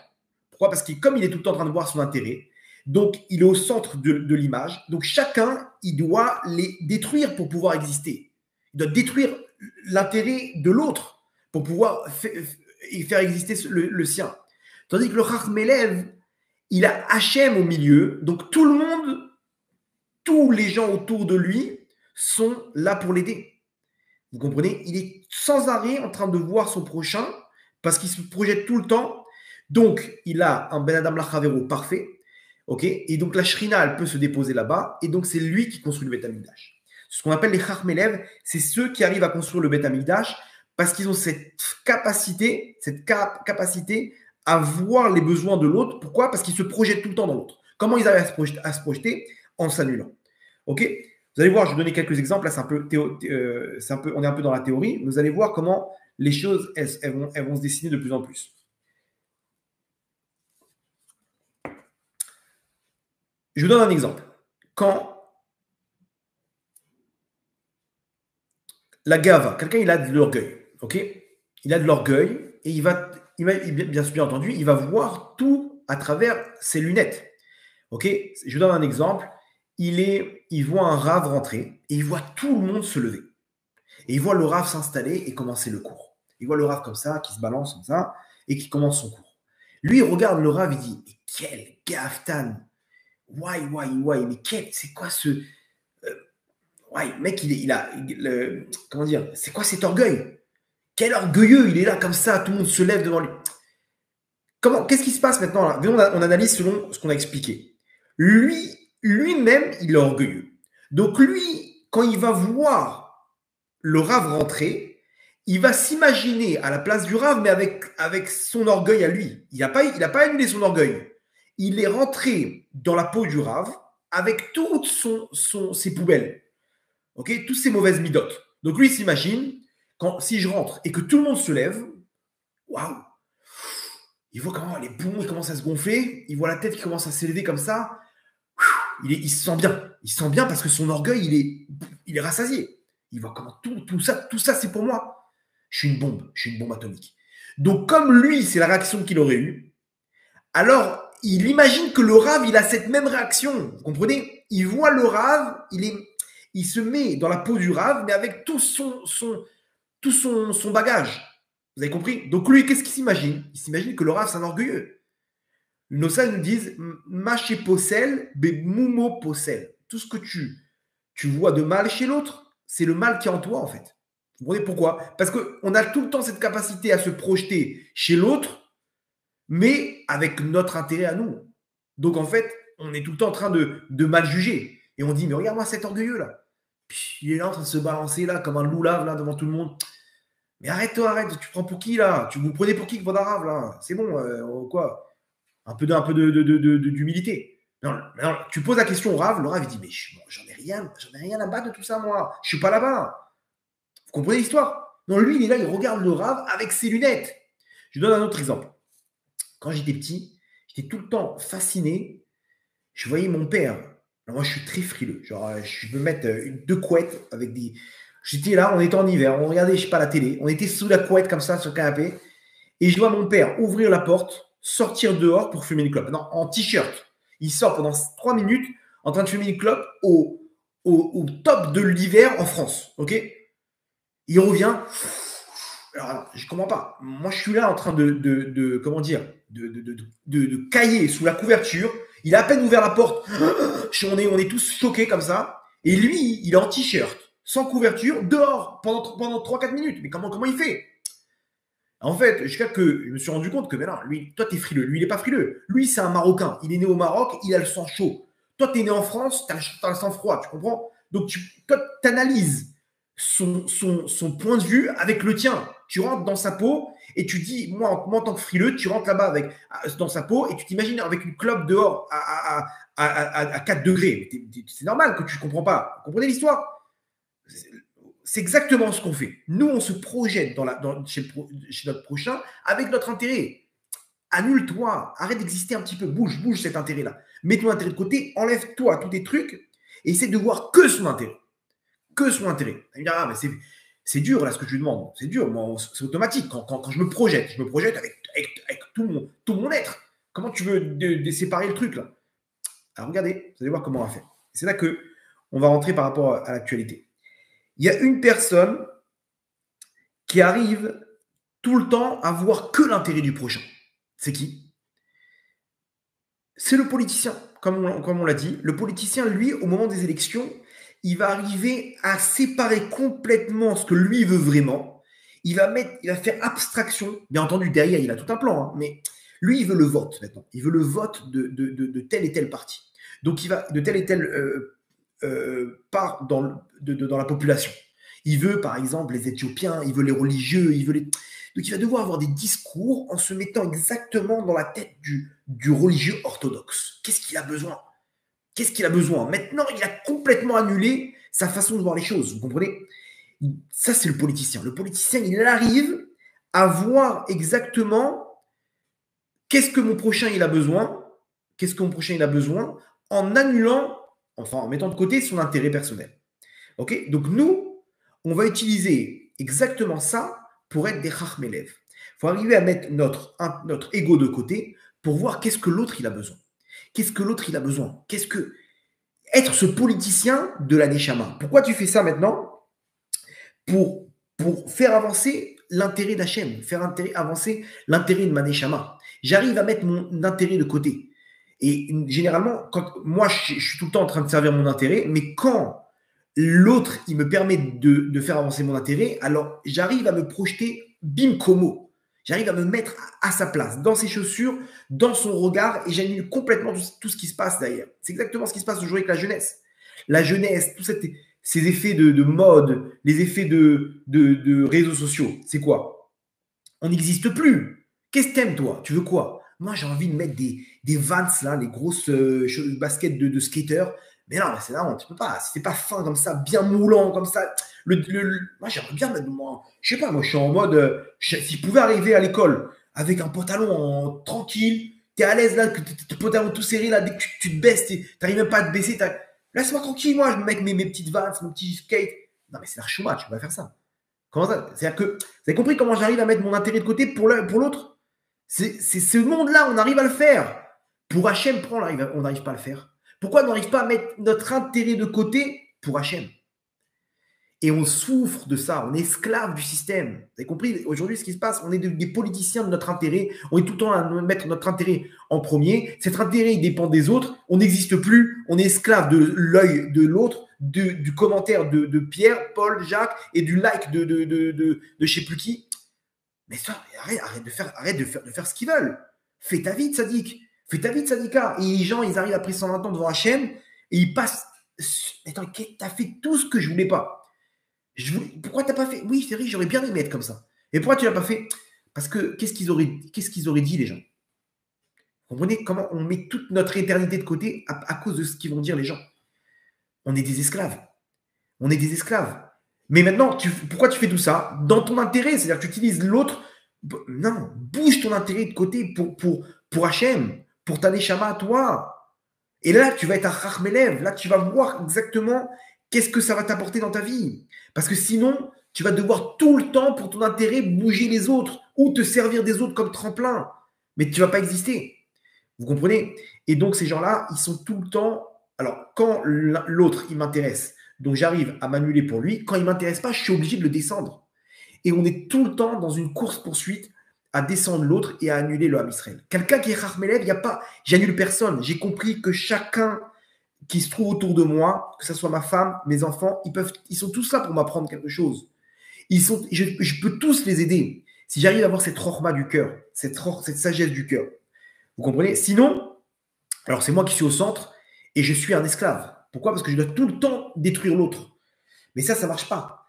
Pourquoi? Parce que comme il est tout le temps en train de voir son intérêt, donc il est au centre de l'image, donc chacun, il doit les détruire pour pouvoir exister. Il doit détruire l'intérêt de l'autre pour pouvoir faire exister le sien. Tandis que le Chachmelev, il a Hachem au milieu, donc tout le monde, tous les gens autour de lui sont là pour l'aider. Vous comprenez? Il est sans arrêt en train de voir son prochain parce qu'il se projette tout le temps. Donc, il a un Ben Adam Lachavero parfait. Ok, et donc, la Shrina, elle peut se déposer là-bas. Et donc, c'est lui qui construit le Bet Amikdash. Ce qu'on appelle les Chachmelev, c'est ceux qui arrivent à construire le Bet Amikdash parce qu'ils ont cette capacité à voir les besoins de l'autre. Pourquoi? Parce qu'ils se projettent tout le temps dans l'autre. Comment ils arrivent à se projeter? En s'annulant. Ok? Vous allez voir, je vais donner quelques exemples. Là, on est un peu dans la théorie. Vous allez voir comment les choses elles vont se dessiner de plus en plus. Je vous donne un exemple. Quand la gava, quelqu'un il a de l'orgueil, ok? Il a de l'orgueil et il va bien entendu, il va voir tout à travers ses lunettes. Ok? Je vous donne un exemple. Il voit un rave rentrer et il voit tout le monde se lever. Et il voit le rave s'installer et commencer le cours. Il voit le rave comme ça, qui se balance comme ça, et qui commence son cours. Lui, il regarde le rave, il dit, mais quel gaftan! Why, mais c'est quoi ce... mec, comment dire, c'est quoi cet orgueil? Quel orgueilleux, il est là comme ça, tout le monde se lève devant lui. Qu'est-ce qui se passe maintenant là? On analyse selon ce qu'on a expliqué. Lui-même, il est orgueilleux. Donc lui, quand il va voir le Rav rentrer, il va s'imaginer à la place du Rav, mais avec son orgueil à lui. Il n'a pas annulé son orgueil. Il est rentré dans la peau du Rav avec toutes ses poubelles, okay, toutes ses mauvaises midotes. Donc lui, il s'imagine, si je rentre et que tout le monde se lève, waouh, il voit comment les poumons ils commencent à se gonfler, il voit la tête qui commence à s'élever comme ça, il se sent bien. Il se sent bien parce que son orgueil, il est rassasié. Il voit comment tout ça, c'est pour moi. Je suis une bombe atomique. Donc, comme lui, c'est la réaction qu'il aurait eue, alors il imagine que le Rav, il a cette même réaction. Vous comprenez? Il voit le Rav, il se met dans la peau du Rav, mais avec tout son bagage. Vous avez compris? Donc, lui, qu'est-ce qu'il s'imagine? Il s'imagine que le Rav, c'est un orgueilleux. Nos sages nous disent Maché possel, Moumo possel. Tout ce que tu vois de mal chez l'autre, c'est le mal qui est en toi, en fait. Vous comprenez pourquoi? Parce qu'on a tout le temps cette capacité à se projeter chez l'autre, mais avec notre intérêt à nous. Donc, en fait, on est tout le temps en train de mal juger. Et on dit, mais regarde-moi cet orgueilleux-là. Il est là en train de se balancer là comme un loulave là devant tout le monde. Mais arrête-toi, arrête. Tu prends pour qui là? Tu vous prenez pour qui que Vodarav là? C'est bon, quoi? Un peu d'humilité. Non, tu poses la question au Rav, le Rav il dit, mais j'en ai rien à battre de tout ça, moi. Je suis pas là-bas. Vous comprenez l'histoire? Non, lui, il est là, il regarde le Rav avec ses lunettes. Je donne un autre exemple. Quand j'étais petit, j'étais tout le temps fasciné. Je voyais mon père. Alors moi, je suis très frileux. Genre, je peux mettre deux couettes avec des. J'étais là, on était en hiver, on regardait, je sais pas, la télé. On était sous la couette comme ça, sur le canapé. Et je vois mon père ouvrir la porte, sortir dehors pour fumer une clope. Non, en t-shirt. Il sort pendant 3 minutes en train de fumer une clope au top de l'hiver en France. OK? Il revient. Alors, je ne comprends pas. Moi, je suis là en train comment dire, de cailler sous la couverture. Il a à peine ouvert la porte. On est tous choqués comme ça. Et lui, il est en t-shirt, sans couverture, dehors, pendant 3-4 minutes. Mais comment il fait? En fait, jusqu'à que je me suis rendu compte que, mais non, lui, toi, t'es frileux. Lui, il n'est pas frileux. Lui, c'est un Marocain. Il est né au Maroc, il a le sang chaud. Toi, t'es né en France, t'as le sang froid, tu comprends? Donc, toi, t'analyses son point de vue avec le tien. Tu rentres dans sa peau et tu dis, moi en tant que frileux, tu rentres là-bas dans sa peau et tu t'imagines avec une clope dehors à 4 degrés. C'est normal que tu ne comprends pas. Vous comprenez l'histoire? C'est exactement ce qu'on fait. Nous, on se projette chez notre prochain avec notre intérêt. Annule-toi, arrête d'exister un petit peu, bouge cet intérêt-là. Mets ton intérêt de côté, enlève-toi tous tes trucs et essaie de voir que son intérêt. Que son intérêt. Il me dira, mais c'est dur là ce que tu demandes. C'est dur, moi, c'est automatique. Quand je me projette avec tout mon être. Comment tu veux séparer le truc là? Alors regardez, vous allez voir comment on va faire. C'est là qu'on va rentrer par rapport à l'actualité. Il y a une personne qui arrive tout le temps à voir que l'intérêt du prochain. C'est qui? C'est le politicien, comme on l'a dit. Le politicien, lui, au moment des élections, il va arriver à séparer complètement ce que lui veut vraiment. Il va faire abstraction. Bien entendu, derrière, il a tout un plan, hein, mais lui, il veut le vote maintenant. Il veut le vote de tel et tel parti. Donc, il va de tel et tel part dans la population. Il veut, par exemple, les Éthiopiens, il veut les religieux, Donc, il va devoir avoir des discours en se mettant exactement dans la tête du religieux orthodoxe. Qu'est-ce qu'il a besoin? Qu'est-ce qu'il a besoin? Maintenant, il a complètement annulé sa façon de voir les choses. Vous comprenez? Ça, c'est le politicien. Le politicien, il arrive à voir exactement qu'est-ce que mon prochain il a besoin, en annulant, enfin en mettant de côté son intérêt personnel. Ok? Donc nous, on va utiliser exactement ça pour être des chachmelev. Il faut arriver à mettre notre ego de côté pour voir qu'est-ce que l'autre il a besoin. Qu'est-ce que l'autre il a besoin? Être ce politicien de la Neshama. Pourquoi tu fais ça maintenant? Pour faire avancer l'intérêt d'Hachem, faire avancer l'intérêt de ma Neshama. J'arrive à mettre mon intérêt de côté. Et généralement, moi, je suis tout le temps en train de servir mon intérêt, mais quand l'autre, il me permet de faire avancer mon intérêt, alors j'arrive à me projeter bimkomo. J'arrive à me mettre à sa place, dans ses chaussures, dans son regard, et j'annule complètement tout ce qui se passe d'ailleurs. C'est exactement ce qui se passe aujourd'hui avec la jeunesse. la jeunesse, ces effets de mode, les effets de réseaux sociaux, c'est quoi? On n'existe plus. Qu'est-ce que t'aimes, toi? Tu veux quoi? Moi, j'ai envie de mettre des Vans, là, les grosses baskets de skater. Mais non, c'est non, tu peux pas. Si c'est pas fin comme ça, bien moulant comme ça. Moi, j'aimerais bien mettre. Moi, je sais pas, moi, je suis en mode. Si je pouvais arriver à l'école avec un pantalon tranquille, t'es à l'aise là, que tes pantalons tout serrés là, dès que tu te baisses, t'arrives même pas à te baisser. Laisse-moi tranquille, moi, je me mets avec mes petites Vans, mon petit skate. Non, mais c'est la chouma, tu peux pas faire ça. Comment ça? C'est-à-dire que, vous avez compris comment j'arrive à mettre mon intérêt de côté pour l'autre? C'est ce monde-là, on arrive à le faire. Pour Hachem, on n'arrive pas à le faire. Pourquoi on n'arrive pas à mettre notre intérêt de côté pour Hachem? Et on souffre de ça, on est esclave du système. Vous avez compris? Aujourd'hui, ce qui se passe, on est des politiciens de notre intérêt, on est tout le temps à mettre notre intérêt en premier. Cet intérêt, il dépend des autres, on n'existe plus, on est esclave de l'œil de l'autre, du commentaire de Pierre, Paul, Jacques et du like de je sais plus qui. Mais ça, arrête de faire ce qu'ils veulent. Fais ta vie de sadique. Fais ta vie de sadika. Et les gens, ils arrivent après 120 ans devant Hachem et ils passent. Attends, t'as fait tout ce que je voulais pas. Pourquoi t'as pas fait? Oui, c'est vrai, j'aurais bien aimé être comme ça. Et pourquoi tu l'as pas fait? Parce que qu'est-ce qu'ils auraient dit, les gens? Vous comprenez comment on met toute notre éternité de côté à cause de ce qu'ils vont dire les gens? On est des esclaves. On est des esclaves. Mais maintenant, pourquoi tu fais tout ça? Dans ton intérêt, c'est-à-dire que tu utilises l'autre. Non, bouge ton intérêt de côté pour Hachem, pour ta neshama à toi. Et là, tu vas être un rachmelev. Là, tu vas voir exactement qu'est-ce que ça va t'apporter dans ta vie. Parce que sinon, tu vas devoir tout le temps, pour ton intérêt, bouger les autres ou te servir des autres comme tremplin. Mais tu ne vas pas exister. Vous comprenez? Et donc, ces gens-là, ils sont tout le temps. Alors, quand l'autre, il m'intéresse, donc j'arrive à m'annuler pour lui. Quand il ne m'intéresse pas, je suis obligé de le descendre. Et on est tout le temps dans une course-poursuite à descendre l'autre et à annuler le Ham Israël. Quelqu'un qui est Rachmelev, il n'y a pas. J'annule personne. J'ai compris que chacun qui se trouve autour de moi, que ce soit ma femme, mes enfants, ils sont tous là pour m'apprendre quelque chose. Je peux tous les aider. Si j'arrive à avoir cette rochma du cœur, cette sagesse du cœur. Vous comprenez? Sinon, alors c'est moi qui suis au centre et je suis un esclave. Pourquoi? Parce que je dois tout le temps détruire l'autre. Mais ça ne marche pas.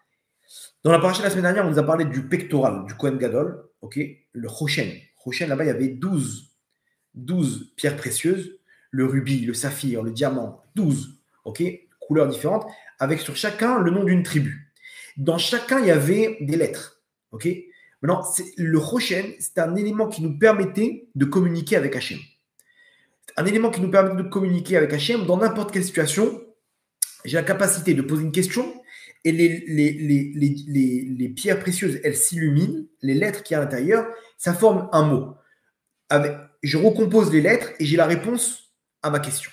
Dans la paracha de la semaine dernière, on nous a parlé du pectoral, du Kohen Gadol, ok, le Choshen. Choshen, là-bas, il y avait 12 pierres précieuses, le rubis, le saphir, le diamant, 12, ok, couleurs différentes, avec sur chacun le nom d'une tribu. Dans chacun, il y avait des lettres, ok. Maintenant, le Choshen, c'est un élément qui nous permettait de communiquer avec Hachem. Un élément qui nous permet de communiquer avec Hachem dans n'importe quelle situation. J'ai la capacité de poser une question et les pierres précieuses, elles s'illuminent, les lettres qui y a à l'intérieur, ça forme un mot. Je recompose les lettres et j'ai la réponse à ma question.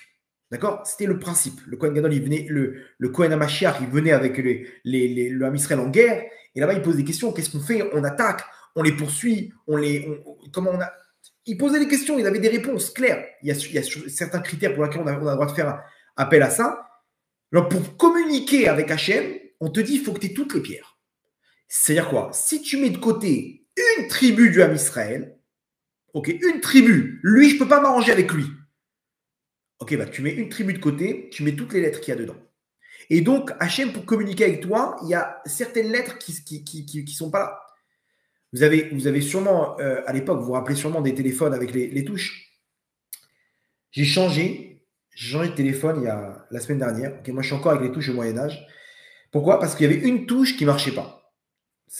D'accord? C'était le principe. Le Kohen Gadol, il venait, le Kohen HaMashiach, il venait avec le Ham Israël en guerre et là-bas, il pose des questions. Qu'est-ce qu'on fait? On attaque, on les poursuit, comment on a. Il posait des questions, il avait des réponses claires. Il y a certains critères pour lesquels on a le droit de faire appel à ça. Alors, pour communiquer avec Hachem, on te dit il faut que tu aies toutes les pierres. C'est-à-dire quoi? Si tu mets de côté une tribu du Ham Israël, ok, une tribu, lui, je ne peux pas m'arranger avec lui. Ok, bah, tu mets une tribu de côté, tu mets toutes les lettres qu'il y a dedans. Et donc, Hachem, pour communiquer avec toi, il y a certaines lettres qui ne sont pas là. Vous avez sûrement, à l'époque, vous vous rappelez sûrement des téléphones avec les touches. J'ai changé de téléphone la semaine dernière. Okay, moi, je suis encore avec les touches au Moyen-Âge. Pourquoi? Parce qu'il y avait une touche qui ne marchait pas.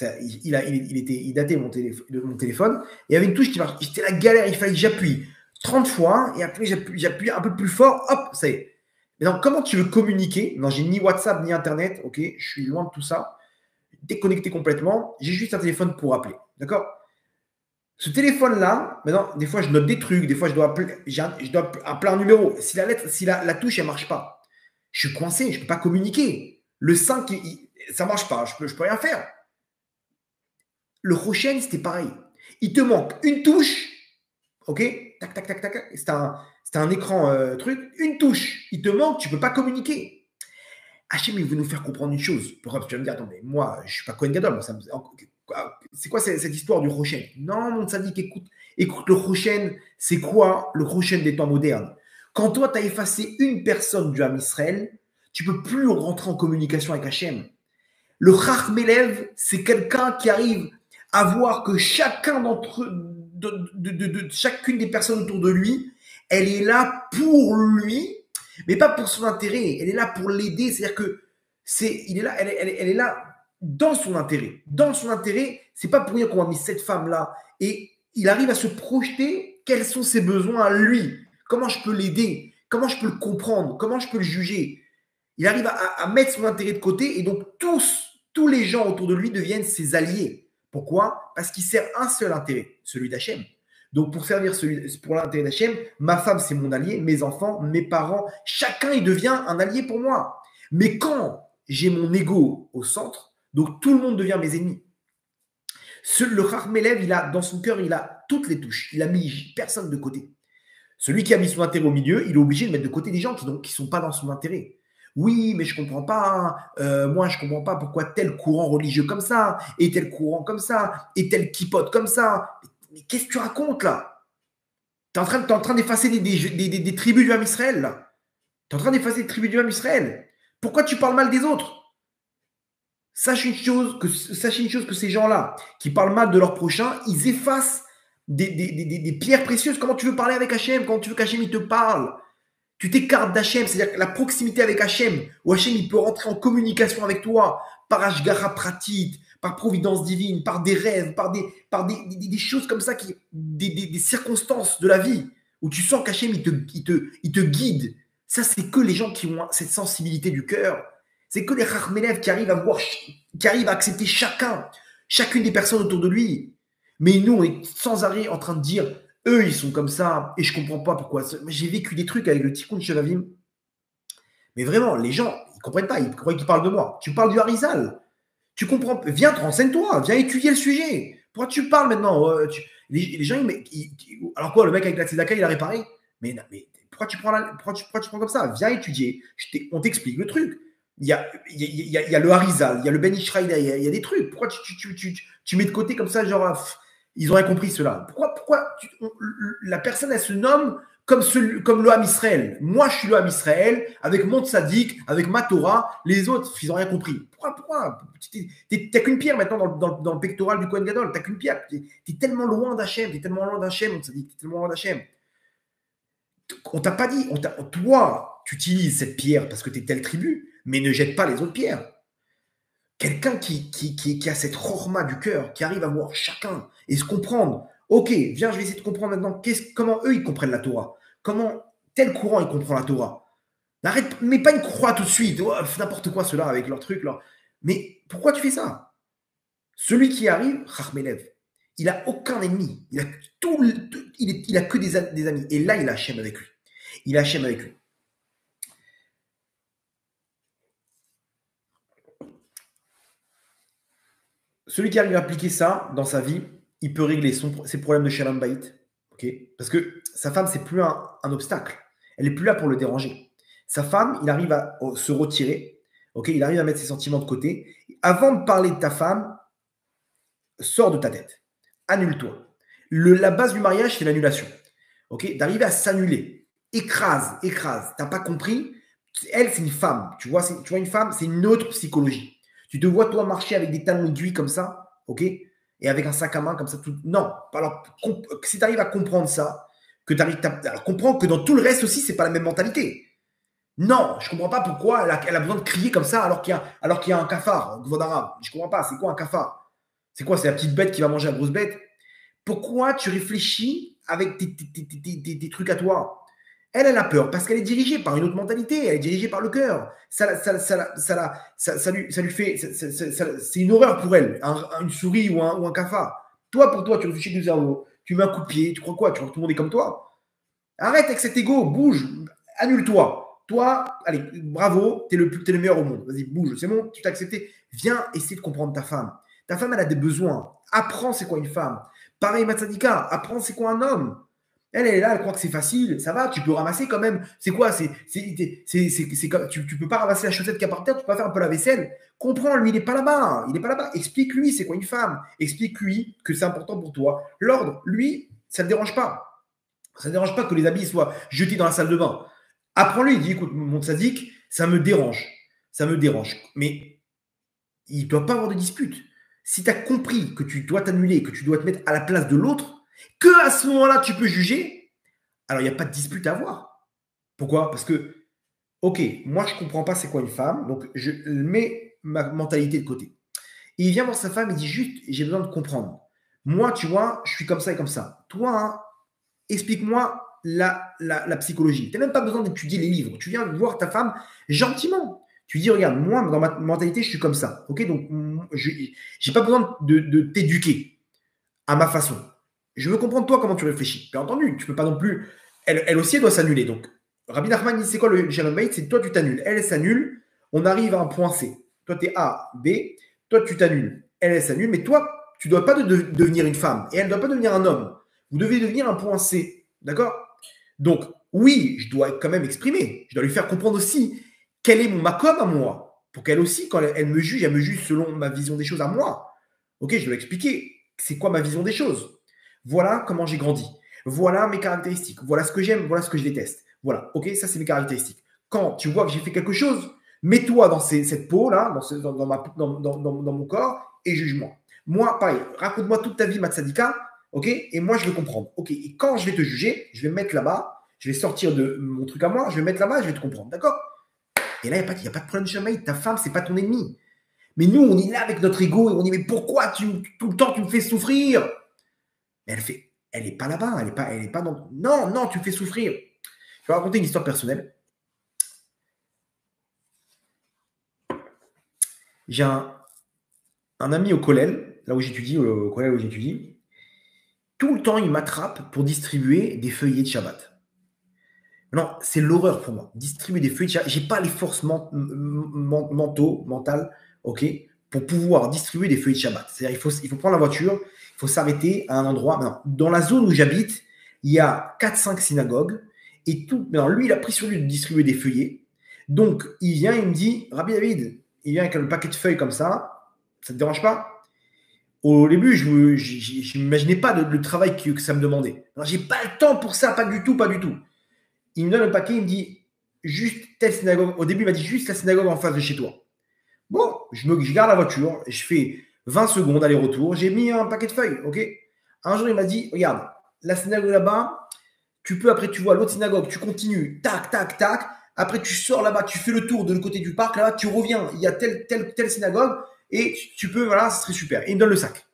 Il datait de mon téléphone. Et il y avait une touche qui marchait. C'était la galère. Il fallait que j'appuie 30 fois. Et après, j'appuie un peu plus fort. Hop, ça y est. Maintenant, comment tu veux communiquer? Non, j'ai ni WhatsApp ni Internet. Ok, je suis loin de tout ça. Déconnecté complètement. J'ai juste un téléphone pour appeler. D'accord? Ce téléphone-là, maintenant, des fois, je note des trucs. Des fois, je dois appeler un numéro. Si la touche, elle ne marche pas, je suis coincé. Je ne peux pas communiquer. Le 5, ça ne marche pas. Je peux rien faire. Le Rochen, c'était pareil. Il te manque une touche. OK? Tac, tac, tac, tac. C'était un écran truc. Une touche. Il te manque. Tu ne peux pas communiquer. Hachem, il veut nous faire comprendre une chose. Pourquoi? Parce que tu vas me dire, attends, mais moi, je ne suis pas Kohen Gadol. C'est quoi cette histoire du Rochen? Non, mon sadique, écoute, le Rochen, c'est quoi le Rochen des temps modernes? Quand toi, tu as effacé une personne du Ham Israël, tu ne peux plus rentrer en communication avec Hachem. Le Chachmelev, c'est quelqu'un qui arrive à voir que chacun chacune des personnes autour de lui, elle est là pour lui, mais pas pour son intérêt. Elle est là pour l'aider. C'est-à-dire que il est là, elle est là dans son intérêt. Dans son intérêt, c'est pas pour rien qu'on a mis cette femme-là. Et il arrive à se projeter quels sont ses besoins à lui. Comment je peux l'aider? Comment je peux le comprendre? Comment je peux le juger? Il arrive à mettre son intérêt de côté et donc tous les gens autour de lui deviennent ses alliés. Pourquoi? Parce qu'il sert un seul intérêt, celui d'Hachem. Donc pour servir pour l'intérêt d'Hachem, ma femme c'est mon allié, mes enfants, mes parents, chacun il devient un allié pour moi. Mais quand j'ai mon ego au centre, donc tout le monde devient mes ennemis. Le Chachmelev, il a dans son cœur, il a toutes les touches. Il a mis personne de côté. Celui qui a mis son intérêt au milieu, il est obligé de mettre de côté des gens qui ne sont pas dans son intérêt. Oui, mais je ne comprends pas. Moi, je ne comprends pas pourquoi tel courant religieux comme ça, et tel courant comme ça, et tel kipote comme ça. Mais qu'est-ce que tu racontes là? Tu es en train d'effacer des tribus du Ham Israël là. Tu es en train d'effacer des tribus du Ham Israël. Pourquoi tu parles mal des autres? Sache une chose que ces gens-là qui parlent mal de leur prochain, ils effacent des pierres précieuses. Comment tu veux parler avec Hachem? Comment tu veux qu'Hachem il te parle? Tu t'écartes d'Hachem, c'est-à-dire que la proximité avec Hachem, où Hachem il peut rentrer en communication avec toi par Ashgara Pratit, par providence divine, par des rêves, par des choses comme ça, des circonstances de la vie, où tu sens qu'Hachem il te guide. Ça, c'est que les gens qui ont cette sensibilité du cœur. C'est que les Chachmelev qui arrivent à accepter chacune des personnes autour de lui. Mais nous, on est sans arrêt en train de dire, eux, ils sont comme ça, et je comprends pas pourquoi. J'ai vécu des trucs avec le Tikkun Shevavim. Mais vraiment, les gens, ils comprennent pas, ils croient qu'ils parlent de moi. Tu parles du Harizal. Tu comprends, viens, renseigne-toi, viens étudier le sujet. Pourquoi tu parles maintenant? Les gens, alors quoi, le mec avec la tzedaka, il a réparé? Mais pourquoi tu prends comme ça? Viens étudier, on t'explique le truc. Il y a le Harizal, il y a le Ben Ishraï derrière, il y a des trucs. Pourquoi tu mets de côté comme ça, genre, ils ont rien compris cela. Pourquoi la personne, elle se nomme comme le Ham Israël. Moi, je suis le Ham Israël, avec mon tzaddik, avec ma Torah. Les autres, ils n'ont rien compris. Pourquoi t'as qu'une pierre maintenant dans le pectoral du Kohen Gadol. T'as qu'une pierre. T'es tellement loin d'Hachem. T'es tellement loin d'Hachem, mon tzaddik. T'es tellement loin d'Hachem. On t'a pas dit. Toi, tu utilises cette pierre parce que t'es telle tribu, mais ne jette pas les autres pierres. Quelqu'un qui a cette chorma du cœur, qui arrive à voir chacun et se comprendre. Ok, viens, je vais essayer de comprendre maintenant comment eux, ils comprennent la Torah. Comment tel courant, il comprend la Torah. Arrête, mets pas une croix tout de suite. Oh, n'importe quoi, ceux-là, avec leur truc. Là. Mais pourquoi tu fais ça? Celui qui arrive, Chachmelev, il n'a aucun ennemi. Il a que des amis. Et là, il a Hachem avec lui. Il a Hachem avec lui. Celui qui arrive à appliquer ça dans sa vie, il peut régler ses problèmes de Shalom Bayit. Okay, parce que sa femme, c'est plus un obstacle. Elle n'est plus là pour le déranger. Sa femme, il arrive à se retirer. Okay, il arrive à mettre ses sentiments de côté. Avant de parler de ta femme, sors de ta tête. Annule-toi. La base du mariage, c'est l'annulation. Okay, d'arriver à s'annuler. Écrase. T'as pas compris? Elle, c'est une femme. Tu vois une femme, c'est une autre psychologie. Tu te vois, toi, marcher avec des talons aiguilles comme ça, ok? Et avec un sac à main comme ça. Non. Alors, si tu arrives à comprendre ça, alors comprends que dans tout le reste aussi, c'est pas la même mentalité. Non, je comprends pas pourquoi elle a besoin de crier comme ça alors qu'il y a un cafard, en arabe. Je comprends pas. C'est quoi un cafard? C'est quoi? C'est la petite bête qui va manger la grosse bête? Pourquoi tu réfléchis avec tes trucs à toi? Elle a peur parce qu'elle est dirigée par une autre mentalité, elle est dirigée par le cœur. Ça lui fait, c'est une horreur pour elle, une souris ou un cafard. Toi, pour toi, tu réfléchis du cerveau, tu mets un coup de pied, tu crois quoi? Tu crois que tout le monde est comme toi? Arrête avec cet ego, bouge, annule-toi. Toi, allez, bravo, t'es le meilleur au monde. Vas-y, bouge, c'est bon, tu t'as accepté. Viens essayer de comprendre ta femme. Ta femme, elle a des besoins. Apprends c'est quoi une femme. Pareil, Matsadika, apprends c'est quoi un homme. Elle est là, elle croit que c'est facile, ça va, tu peux ramasser quand même. C'est quoi? Tu peux pas ramasser la chaussette qu'il y a par terre, tu peux pas faire un peu la vaisselle. Comprends, lui, il n'est pas là-bas. Explique-lui c'est quoi une femme. Explique-lui que c'est important pour toi. L'ordre, lui, ça ne te dérange pas. Ça ne dérange pas que les habits soient jetés dans la salle de bain. Apprends-lui, il dit, écoute, mon tzaddik, Ça me dérange. Ça me dérange. Mais il ne doit pas avoir de dispute. Si tu as compris que tu dois t'annuler, que tu dois te mettre à la place de l'autre, que à ce moment-là, tu peux juger, alors il n'y a pas de dispute à avoir. Pourquoi? Parce que, ok, moi, je ne comprends pas c'est quoi une femme, donc je mets ma mentalité de côté. Et il vient voir sa femme, il dit juste, j'ai besoin de comprendre. Moi, tu vois, je suis comme ça et comme ça. Toi, hein, explique-moi la psychologie. Tu n'as même pas besoin d'étudier les livres. Tu viens voir ta femme gentiment. Tu dis, regarde, moi, dans ma mentalité, je suis comme ça. Ok, donc, je n'ai pas besoin de t'éduquer à ma façon. Je veux comprendre toi comment tu réfléchis. Bien entendu, tu ne peux pas non plus. Elle aussi, elle doit s'annuler. Donc, Rabbi Nachman dit, c'est quoi le Shalom Bayit? C'est toi, tu t'annules. Elle s'annule. On arrive à un point C. Toi, tu es A, B. Toi, tu t'annules. Elle s'annule. Mais toi, tu ne dois pas devenir une femme. Et elle ne doit pas devenir un homme. Vous devez devenir un point C. D'accord? Donc, oui, je dois quand même exprimer. Je dois lui faire comprendre aussi quel est mon makom à moi. Pour qu'elle aussi, quand elle me juge selon ma vision des choses à moi. Ok, je dois expliquer c'est quoi ma vision des choses. Voilà comment j'ai grandi. Voilà mes caractéristiques. Voilà ce que j'aime, voilà ce que je déteste. Voilà, ok, ça c'est mes caractéristiques. Quand tu vois que j'ai fait quelque chose, mets-toi dans cette peau-là, dans mon corps, et juge-moi. Moi, pareil, raconte-moi toute ta vie, Matsadika, ok, et moi je veux comprendre. Ok, et quand je vais te juger, je vais me mettre là-bas, je vais sortir de mon truc à moi, je vais me mettre là-bas, je vais te comprendre, d'accord? Et là, il n'y a pas de problème de chemin. Ta femme, c'est pas ton ennemi. Mais nous, on est là avec notre ego et on dit, mais pourquoi tout le temps tu me fais souffrir? Mais elle n'est pas là-bas, elle est pas dans. Non, non, tu me fais souffrir. Je vais raconter une histoire personnelle. J'ai un ami au collège, là où j'étudie, au collège où j'étudie. Tout le temps, il m'attrape pour distribuer des feuillets de Shabbat. Non, c'est l'horreur pour moi. Distribuer des feuilles de Shabbat. Je n'ai pas les forces mentales, ok, pour pouvoir distribuer des feuilles de Shabbat. C'est-à-dire, il faut prendre la voiture, il faut s'arrêter à un endroit. Maintenant, dans la zone où j'habite, il y a 4-5 synagogues. Et tout. Maintenant, lui, il a pris sur lui de distribuer des feuillets. Donc, il vient, il me dit, Rabbi David, il vient avec un paquet de feuilles comme ça ne te dérange pas? Au début, je n'imaginais pas le travail que ça me demandait. Alors, j'ai pas le temps pour ça, pas du tout, pas du tout. Il me donne un paquet, il me dit, juste telle synagogue. Au début, il m'a dit, juste la synagogue en face de chez toi. Bon, je garde la voiture, je fais 20 secondes aller-retour, j'ai mis un paquet de feuilles, ok? Un jour, il m'a dit, regarde, la synagogue là-bas, tu peux, après, tu vois l'autre synagogue, tu continues, tac, tac, tac. Après, tu sors là-bas, tu fais le tour de l'autre côté du parc, là-bas, tu reviens, il y a telle synagogue, et tu peux, voilà, ce serait super. Et il me donne le sac.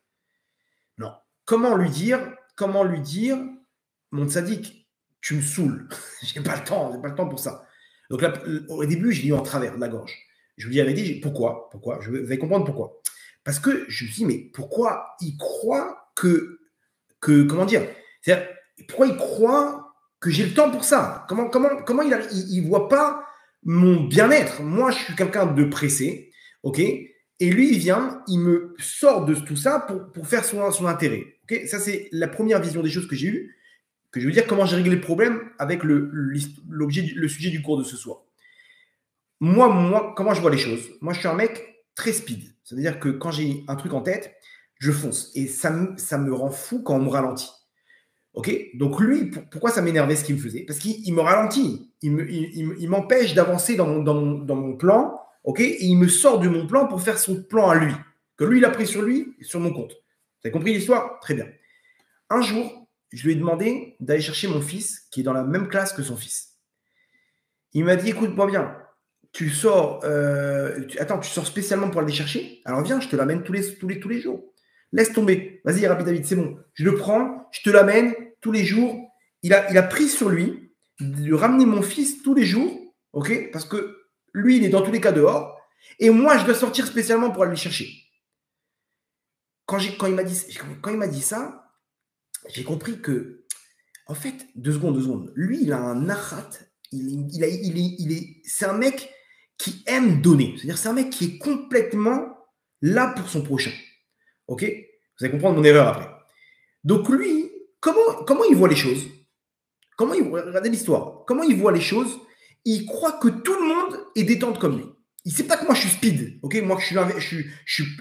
Non. Comment lui dire, mon tzaddik, tu me saoules. J'ai pas le temps pour ça. Donc là, au début, je l'ai eu en travers de la gorge. Je vous dis la vérité, pourquoi? Vous allez comprendre pourquoi. Parce que je me suis dit, mais pourquoi il croit comment dire? C'est-à-dire, pourquoi il croit que j'ai le temps pour ça? Comment il voit pas mon bien-être? Moi, je suis quelqu'un de pressé, ok? Et lui, il vient, il me sort de tout ça pour faire son intérêt. Ok, ça, c'est la première vision des choses que j'ai eue, que je veux dire comment j'ai réglé le problème avec le sujet du cours de ce soir. Moi, comment je vois les choses? Moi, je suis un mec très speed. Ça veut dire que quand j'ai un truc en tête, je fonce. Et ça me rend fou quand on me ralentit. Ok? Donc lui, pourquoi ça m'énervait ce qu'il me faisait? Parce qu'il me ralentit. Il m'empêche d'avancer dans mon plan. Ok? Et il me sort de mon plan pour faire son plan à lui. Que lui, il a pris sur lui, sur mon compte. Vous avez compris l'histoire? Très bien. Un jour, je lui ai demandé d'aller chercher mon fils, qui est dans la même classe que son fils. Il m'a dit, écoute-moi bien, tu sors spécialement pour aller chercher? Alors viens, je te l'amène tous les jours. Laisse tomber. Vas-y, Rabbi David, c'est bon. Je le prends, je te l'amène tous les jours. Il a pris sur lui de ramener mon fils tous les jours, ok? Parce que lui, il est dans tous les cas dehors. Et moi, je dois sortir spécialement pour aller le chercher. Quand il m'a dit ça, j'ai compris que, en fait, deux secondes. Lui, il a un nachat. C'est un mec qui aime donner. C'est-à-dire, c'est un mec qui est complètement là pour son prochain. Ok? Vous allez comprendre mon erreur après. Donc lui, comment il voit les choses? Regardez l'histoire. Comment il voit les choses? Il croit que tout le monde est détente comme lui. Il ne sait pas que moi je suis speed. Ok? Moi,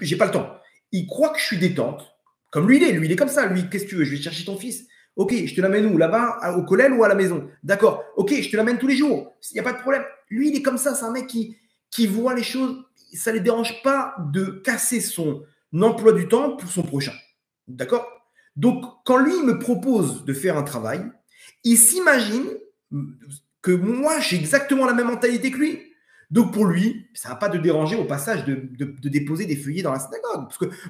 j'ai pas le temps. Il croit que je suis détente. Comme lui, il est comme ça. Lui, qu'est-ce que tu veux? Je vais chercher ton fils. Ok, je te l'amène où? Là-bas, au collège ou à la maison? D'accord. Ok, je te l'amène tous les jours. Il n'y a pas de problème. Lui, il est comme ça. C'est un mec qui voit les choses. Ça ne les dérange pas de casser son emploi du temps pour son prochain. D'accord? Donc, quand lui me propose de faire un travail, il s'imagine que moi, j'ai exactement la même mentalité que lui. Donc, pour lui, ça ne va pas de déranger au passage de déposer des feuillets dans la synagogue.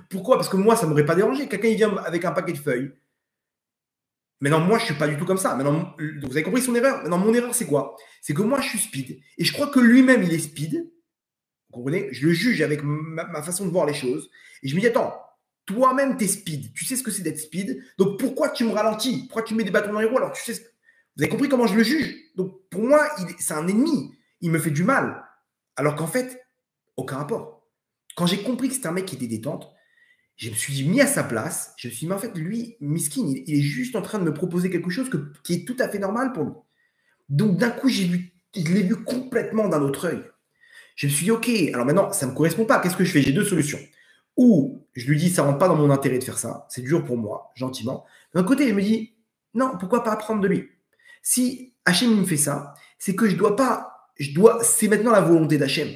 Pourquoi? Parce que moi, ça ne m'aurait pas dérangé. Quelqu'un, il vient avec un paquet de feuilles. Maintenant, moi, je ne suis pas du tout comme ça. Maintenant, vous avez compris son erreur. Maintenant, mon erreur, c'est quoi? C'est que moi, je suis speed. Et je crois que lui-même, il est speed. Vous comprenez? Je le juge avec ma façon de voir les choses. Et je me dis, attends, toi-même, tu es speed. Tu sais ce que c'est d'être speed. Donc, pourquoi tu me ralentis? Pourquoi tu me mets des bâtons dans les roues alors tu sais Vous avez compris comment je le juge? Donc, pour moi, c'est un ennemi. Il me fait du mal. Alors qu'en fait, aucun rapport. Quand j'ai compris que c'était un mec qui était détente, je me suis mis à sa place. Je me suis dit, mais en fait, lui, miskin, il est juste en train de me proposer quelque chose qui est tout à fait normal pour lui. Donc, d'un coup, je l'ai vu complètement d'un autre œil. Je me suis dit, OK, alors maintenant, ça ne me correspond pas. Qu'est-ce que je fais? J'ai deux solutions. Ou je lui dis, ça ne rentre pas dans mon intérêt de faire ça. C'est dur pour moi, gentiment. D'un côté, je me dis, non, pourquoi pas apprendre de lui? Si Hachem me fait ça, c'est que c'est maintenant la volonté d'Hachem.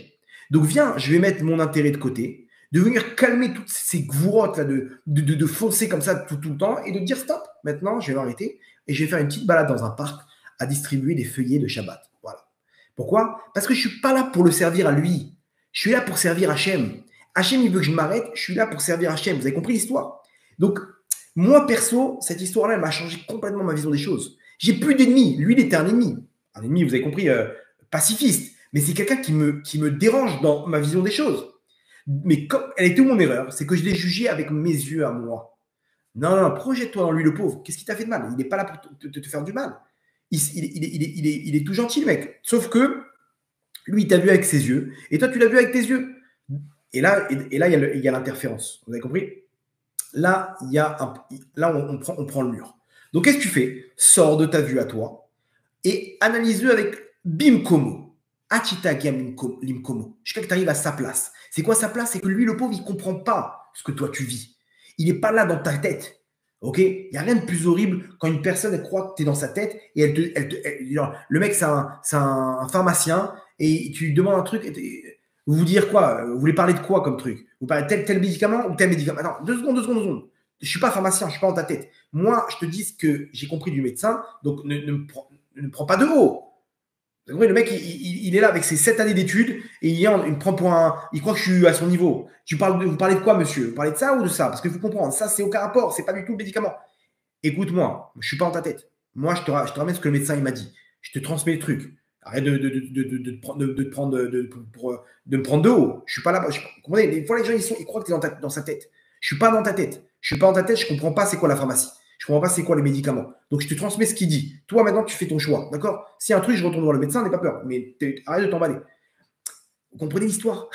Donc, viens, je vais mettre mon intérêt de côté, de venir calmer toutes ces gourottes là, de foncer comme ça tout le temps et de dire stop, maintenant, je vais m'arrêter et je vais faire une petite balade dans un parc à distribuer des feuillets de Shabbat. Voilà. Pourquoi? Parce que je ne suis pas là pour le servir à lui. Je suis là pour servir Hachem. Hachem, il veut que je m'arrête. Je suis là pour servir Hachem. Vous avez compris l'histoire? Donc, moi, perso, cette histoire-là, elle m'a changé complètement ma vision des choses. J'ai plus d'ennemis. Lui, il était un ennemi. Un ennemi, vous avez compris, pacifiste. Mais c'est quelqu'un qui me dérange dans ma vision des choses. Mais comme elle était mon erreur, c'est que je l'ai jugé avec mes yeux à moi. Non, non, projette-toi dans lui, le pauvre. Qu'est-ce qui t'a fait de mal? Il n'est pas là pour te faire du mal. Il est tout gentil, le mec. Sauf que lui, il t'a vu avec ses yeux, et toi, tu l'as vu avec tes yeux. Et là, il y a l'interférence. Vous avez compris? Là, on prend le mur. Donc, qu'est-ce que tu fais? Sors de ta vue à toi et analyse-le avec Bimkomo. Achita Limkomo. Jusqu'à que tu arrives à sa place. C'est quoi sa place? C'est que lui, le pauvre, il ne comprend pas ce que toi, tu vis. Il n'est pas là dans ta tête. Ok? Il n'y a rien de plus horrible quand une personne elle croit que tu es dans sa tête et le mec, c'est un pharmacien et tu lui demandes un truc. Vous voulez dire quoi? Vous voulez parler de quoi comme truc? Vous parlez de tel médicament ou tel médicament? Attends, deux secondes. Je ne suis pas pharmacien, je ne suis pas dans ta tête. Moi, je te dis ce que j'ai compris du médecin, donc ne me prends pas de haut. Le mec, il est là avec ses 7 années d'études et il me prend pour il croit que je suis à son niveau. Vous parlez de quoi, monsieur? Vous parlez de ça ou de ça? Parce qu'il faut comprendre, ça, c'est aucun rapport, c'est pas du tout le médicament. Écoute-moi, je ne suis pas dans ta tête. Moi, je te ramène ce que le médecin il m'a dit. Je te transmets le truc. Arrête de me prendre de haut. Je ne suis pas là. Comprenez, des fois, les gens, ils croient que tu es dans sa tête. Je ne suis pas dans ta tête. Je ne suis pas dans ta tête, je ne comprends pas c'est quoi la pharmacie. Je ne comprends pas c'est quoi les médicaments. Donc, je te transmets ce qu'il dit. Toi, maintenant, tu fais ton choix. D'accord? S'il y a un truc, je retourne voir le médecin, n'aie pas peur. Mais arrête de t'emballer. Vous comprenez l'histoire?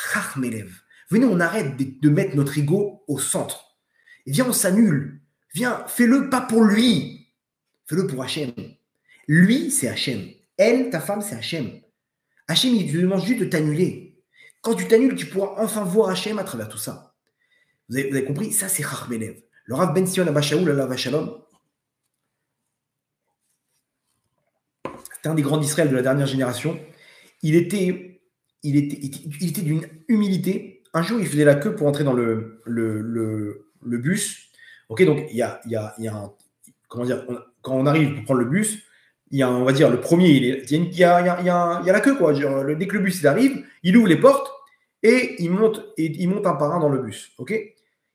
Venez, on arrête de mettre notre ego au centre. Et viens, on s'annule. Viens, fais-le pas pour lui. Fais-le pour Hachem. Lui, c'est Hachem. Elle, ta femme, c'est Hachem. Hachem, il te demande juste de t'annuler. Quand tu t'annules, tu pourras enfin voir Hachem à travers tout ça. Vous avez compris? Ça, c'est Chachmelev. Le Rav Ben Sion Abba Shaul, Allah Shalom, c'était un des grands d'Israël de la dernière génération. Il était d'une humilité. Un jour, il faisait la queue pour entrer dans le bus. Ok, donc il y a un, comment dire, quand on arrive pour prendre le bus, il y a, on va dire, le premier, il y a la queue, quoi. Dès que le bus il arrive, il ouvre les portes et il monte un par un dans le bus. Ok,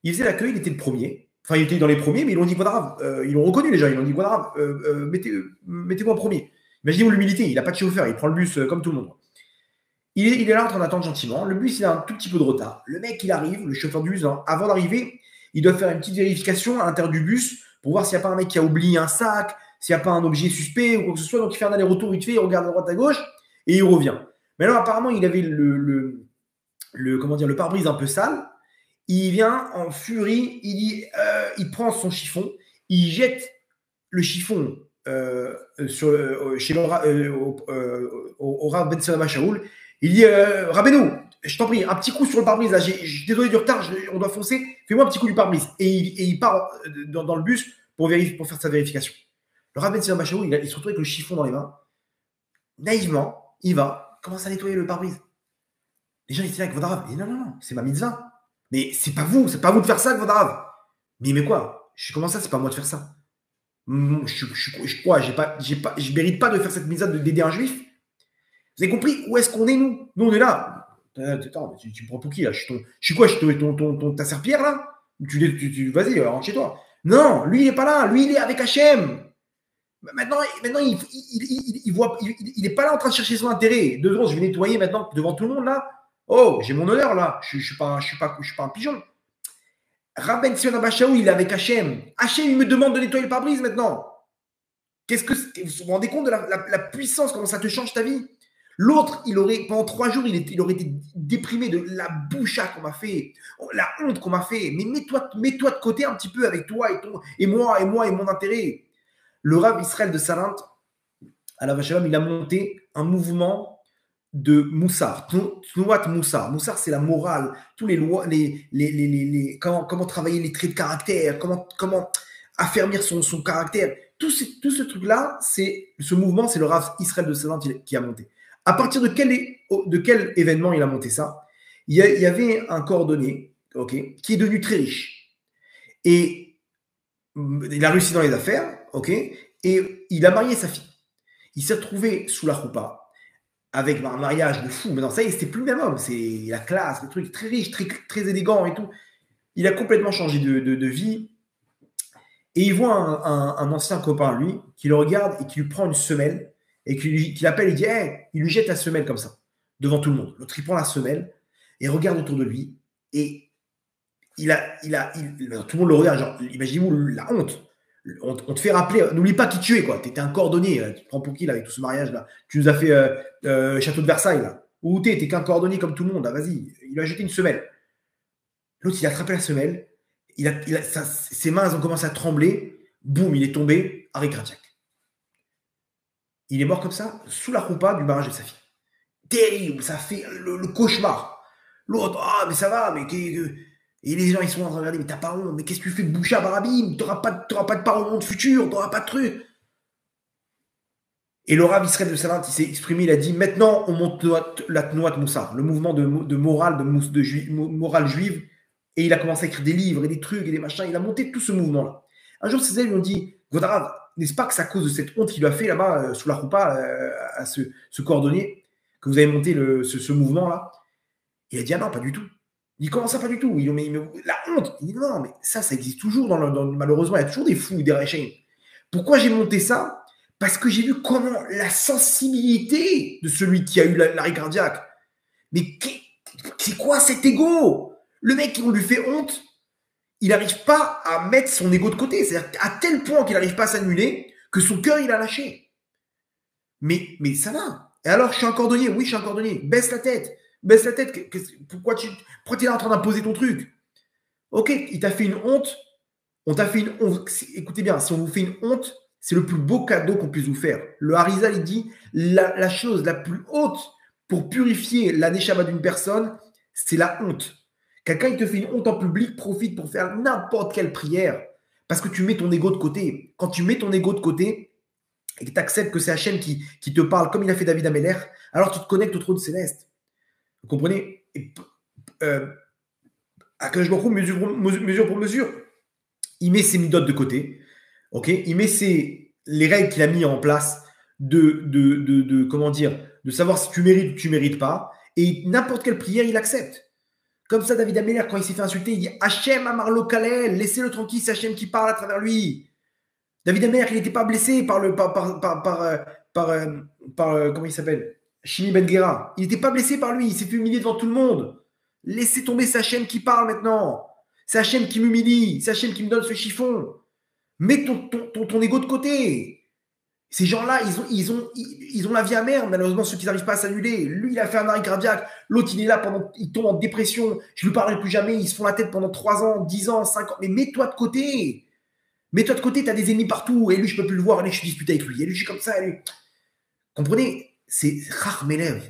il faisait la queue, il était le premier. Enfin, il était dans les premiers, mais ils l'ont dit Guadarab. Ils l'ont reconnu déjà. Ils l'ont dit Guadarab, mettez-vous en premier. Imaginez-vous l'humilité. Il n'a pas de chauffeur, il prend le bus comme tout le monde. Il est là en train d'attendre gentiment. Le bus, il a un tout petit peu de retard. Le mec, il arrive, le chauffeur du bus, avant d'arriver, il doit faire une petite vérification à l'intérieur du bus pour voir s'il n'y a pas un mec qui a oublié un sac, s'il n'y a pas un objet suspect ou quoi que ce soit. Donc, il fait un aller-retour, il regarde à droite à gauche et il revient. Mais là, apparemment, il avait le pare-brise un peu sale. Il vient en furie, il prend son chiffon, il jette le chiffon chez au Rav Ben Sion Abba Shaul. Il dit Rabbeinu, je t'en prie, un petit coup sur le pare-brise là, je suis désolé du retard, on doit foncer, fais-moi un petit coup du pare-brise. Et il part dans le bus pour faire sa vérification. Le Rav Ben Sion Bachaou, il se retrouve avec le chiffon dans les mains. Naïvement, il va, commence à nettoyer le pare-brise. Les gens, ils étaient là avec Vodarav. Il dit non, c'est ma mitzvah. Mais c'est pas vous de faire ça, Vodarav. Mais quoi? Comment ça, c'est pas moi de faire ça? Je crois, je mérite pas de faire cette mitzvah d'aider un juif. Vous avez compris où est-ce qu'on est, nous? Nous, on est là. Attends, tu me prends pour qui, là? Je suis quoi? Je suis ta serpillère, là? Vas-y, rentre chez toi. Non, lui, il n'est pas là. Lui, il est avec Hachem. Maintenant il n'est pas là en train de chercher son intérêt. 2 secondes, je vais nettoyer maintenant devant tout le monde, là. Oh, j'ai mon honneur, là. Je ne suis pas un pigeon. Rav Ben Sion Abachaou, il est avec Hachem. Hachem, il me demande de nettoyer le pare-brise maintenant. Vous vous rendez compte de la puissance, comment ça te change ta vie? L'autre, pendant 3 jours, il aurait été déprimé de la boucha qu'on m'a fait, la honte qu'on m'a fait. Mais mets-toi de côté un petit peu avec toi et moi et mon intérêt. Le Rav Israël de Salint, à la Vachalom, il a monté un mouvement de Moussar, Tnouat Moussar. Moussar, c'est la morale, tous les lois, comment travailler les traits de caractère, comment affermir son caractère. Tout ce truc-là, ce mouvement, c'est le Rav Israël de Salint qui a monté. À partir de quel événement il a monté ça? Il y avait un coordonné, qui est devenu très riche. Et il a réussi dans les affaires, et il a marié sa fille. Il s'est retrouvé sous la choupa avec un mariage de fou. Mais non, ça y est, c'était plus le même homme. C'est la classe, le truc très riche, très élégant et tout. Il a complètement changé de vie. Et il voit un ancien copain, lui, qui le regarde et qui lui prend une semelle et qui l'appelle et dit hey, il lui jette la semelle comme ça, devant tout le monde. L'autre, il prend la semelle et regarde autour de lui. Et tout le monde le regarde. Genre, imaginez-vous la honte. On te fait rappeler, n'oublie pas qui tu es, quoi. Tu étais un cordonnier, tu te prends pour qui, là, avec tout ce mariage-là? Tu nous as fait Château de Versailles, là. Où t'es qu'un cordonnier comme tout le monde, là, vas-y. Il a jeté une semelle. L'autre, il a attrapé la semelle. Ses mains, elles ont commencé à trembler. Boum, il est tombé, arrêt cardiaque. Il est mort comme ça, sous la roupa du mariage de sa fille. Terrible, ça fait le cauchemar. L'autre, mais ça va, mais et les gens, ils sont en train de regarder, mais t'as pas honte, mais qu'est-ce que tu fais de boucha barabim? T'auras pas de part au monde futur, t'auras pas de truc. Et le Rav Israël de Salint, il s'est exprimé, il a dit, maintenant, on monte la Tnouat Moussar, le mouvement de morale, morale juive, et il a commencé à écrire des livres et des trucs et des machins, il a monté tout ce mouvement-là. Un jour, ses élèves lui ont dit, Vodarav, n'est-ce pas que c'est à cause de cette honte qu'il lui a fait là-bas, sous la roupa, à ce cordonnier, que vous avez monté ce mouvement-là? Il a dit, non, pas du tout. Il dit, comment ça, pas du tout? La honte. Il dit, non, mais ça existe toujours. Malheureusement, il y a toujours des fous, des réchins. Pourquoi j'ai monté ça? Parce que j'ai vu comment la sensibilité de celui qui a eu l'arrêt cardiaque. Mais c'est quoi cet ego? Le mec, on lui fait honte, il n'arrive pas à mettre son ego de côté. C'est-à-dire à tel point qu'il n'arrive pas à s'annuler que son cœur, il a lâché. Mais ça va. Et alors, je suis un cordonnier. Oui, je suis un cordonnier. Baisse la tête. Pourquoi tu es là en train d'imposer ton truc? Ok, il t'a fait une honte. On t'a fait une honte. Écoutez bien, si on vous fait une honte, c'est le plus beau cadeau qu'on puisse vous faire. Le Harizal, il dit, la chose la plus haute pour purifier la neshama d'une personne, c'est la honte. Quelqu'un, il te fait une honte en public, profite pour faire n'importe quelle prière. Parce que tu mets ton ego de côté. Quand tu mets ton ego de côté et que tu acceptes que c'est Hachem qui te parle comme il a fait David Améler, alors tu te connectes au trône céleste. Vous comprenez? Akadosh Baruch Hu, mesure pour mesure, il met ses midotes de côté, il met les règles qu'il a mis en place comment dire, de savoir si tu mérites ou tu ne mérites pas, et n'importe quelle prière, il accepte. Comme ça, David Améler, quand il s'est fait insulter, il dit Hachem Amarlo Kalel, laissez-le tranquille, c'est Hachem qui parle à travers lui. David Améler, il n'était pas blessé par comment il s'appelle, Shimi Ben Gera. Il n'était pas blessé par lui, il s'est fait humilier devant tout le monde. Laissez tomber, c'est Hachem qui parle maintenant. C'est Hachem qui m'humilie, c'est Hachem qui me donne ce chiffon. Mets ton ego de côté. Ces gens-là, ils ont la vie amère, malheureusement, ceux qui n'arrivent pas à s'annuler. Lui, il a fait un arrêt cardiaque. L'autre, il est là, il tombe en dépression. Je ne lui parlerai plus jamais. Ils se font la tête pendant 3 ans, 10 ans, 5 ans. Mais mets-toi de côté. Mets-toi de côté, tu as des ennemis partout. Et lui, je ne peux plus le voir. Et lui, je suis disputé avec lui. Et lui, je suis comme ça. Et lui. Comprenez? C'est rare, mes lèvres.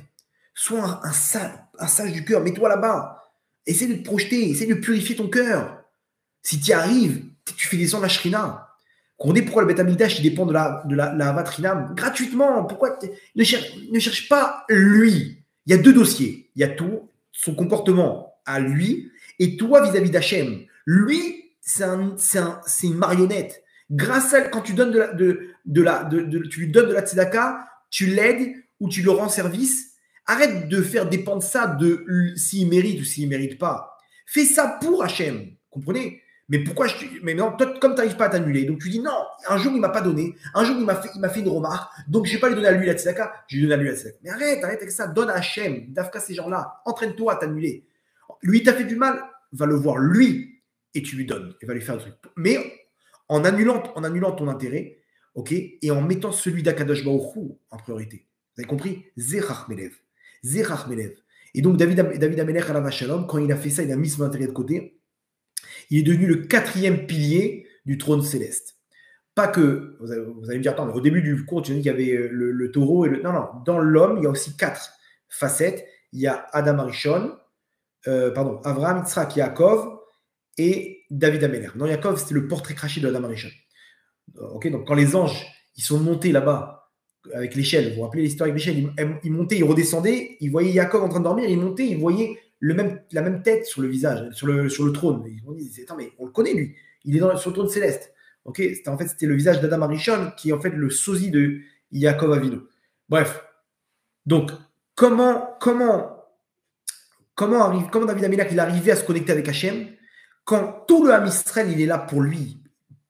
Sois un sage du cœur. Mets-toi là-bas. Essaie de te projeter. Essaie de purifier ton cœur. Si tu y arrives, tu fais descendre la shrina. Qu'on est pourquoi le Beth Amikdash, il dépend de la Avat Trinam gratuitement. Pourquoi ne cherche pas lui. Il y a deux dossiers. Il y a tout, son comportement à lui, et toi vis-à-vis d'Hachem. Lui, c'est une marionnette. Grâce à quand tu donnes tu lui donnes de la tzedaka, tu l'aides ou tu le rends service. Arrête de faire dépendre ça de s'il mérite ou s'il ne mérite pas. Fais ça pour Hachem. Comprenez? Mais pourquoi mais non, toi, comme tu n'arrives pas à t'annuler, donc tu dis non, un jour il ne m'a pas donné, un jour il m'a fait une remarque, donc je ne vais pas lui donner à lui la tzedaka, je lui donne à lui la tzedaka. Mais arrête avec ça, donne à Hachem, Dafka ces gens-là, entraîne-toi à t'annuler. Lui, il t'a fait du mal, va le voir lui, et tu lui donnes, et va lui faire un truc. Mais en annulant ton intérêt, ok, et en mettant celui d'Akadosh Baruch Hu en priorité. Vous avez compris? Zerach Melev. Et donc David Amelech Alav Shalom, quand il a fait ça, il a mis son intérêt de côté. Il est devenu le 4e pilier du trône céleste. Pas que, vous allez me dire, attends, mais au début du cours, tu as dit qu'il y avait le taureau et le. Non, non, dans l'homme, il y a aussi 4 facettes. Il y a Adam Arishon, Avraham, Yitzhak, Yaakov et David Amelech. Dans Yaakov, c'était le portrait craché de Adam Arishon. Ok, donc quand les anges, ils sont montés là-bas avec l'échelle, vous vous rappelez l'histoire avec l'échelle, ils montaient, ils redescendaient, ils voyaient Yaakov en train de dormir, ils montaient, ils voyaient la même tête sur le visage, sur le trône. Ils disaient, attends, mais on le connaît lui, il est sur le trône céleste. Ok, c'était le visage d'Adam Arishon qui est en fait le sosie de Yaakov Avinu. Bref, donc comment David Amelech il est arrivé à se connecter avec Hachem quand tout le Ham Israël il est là pour lui,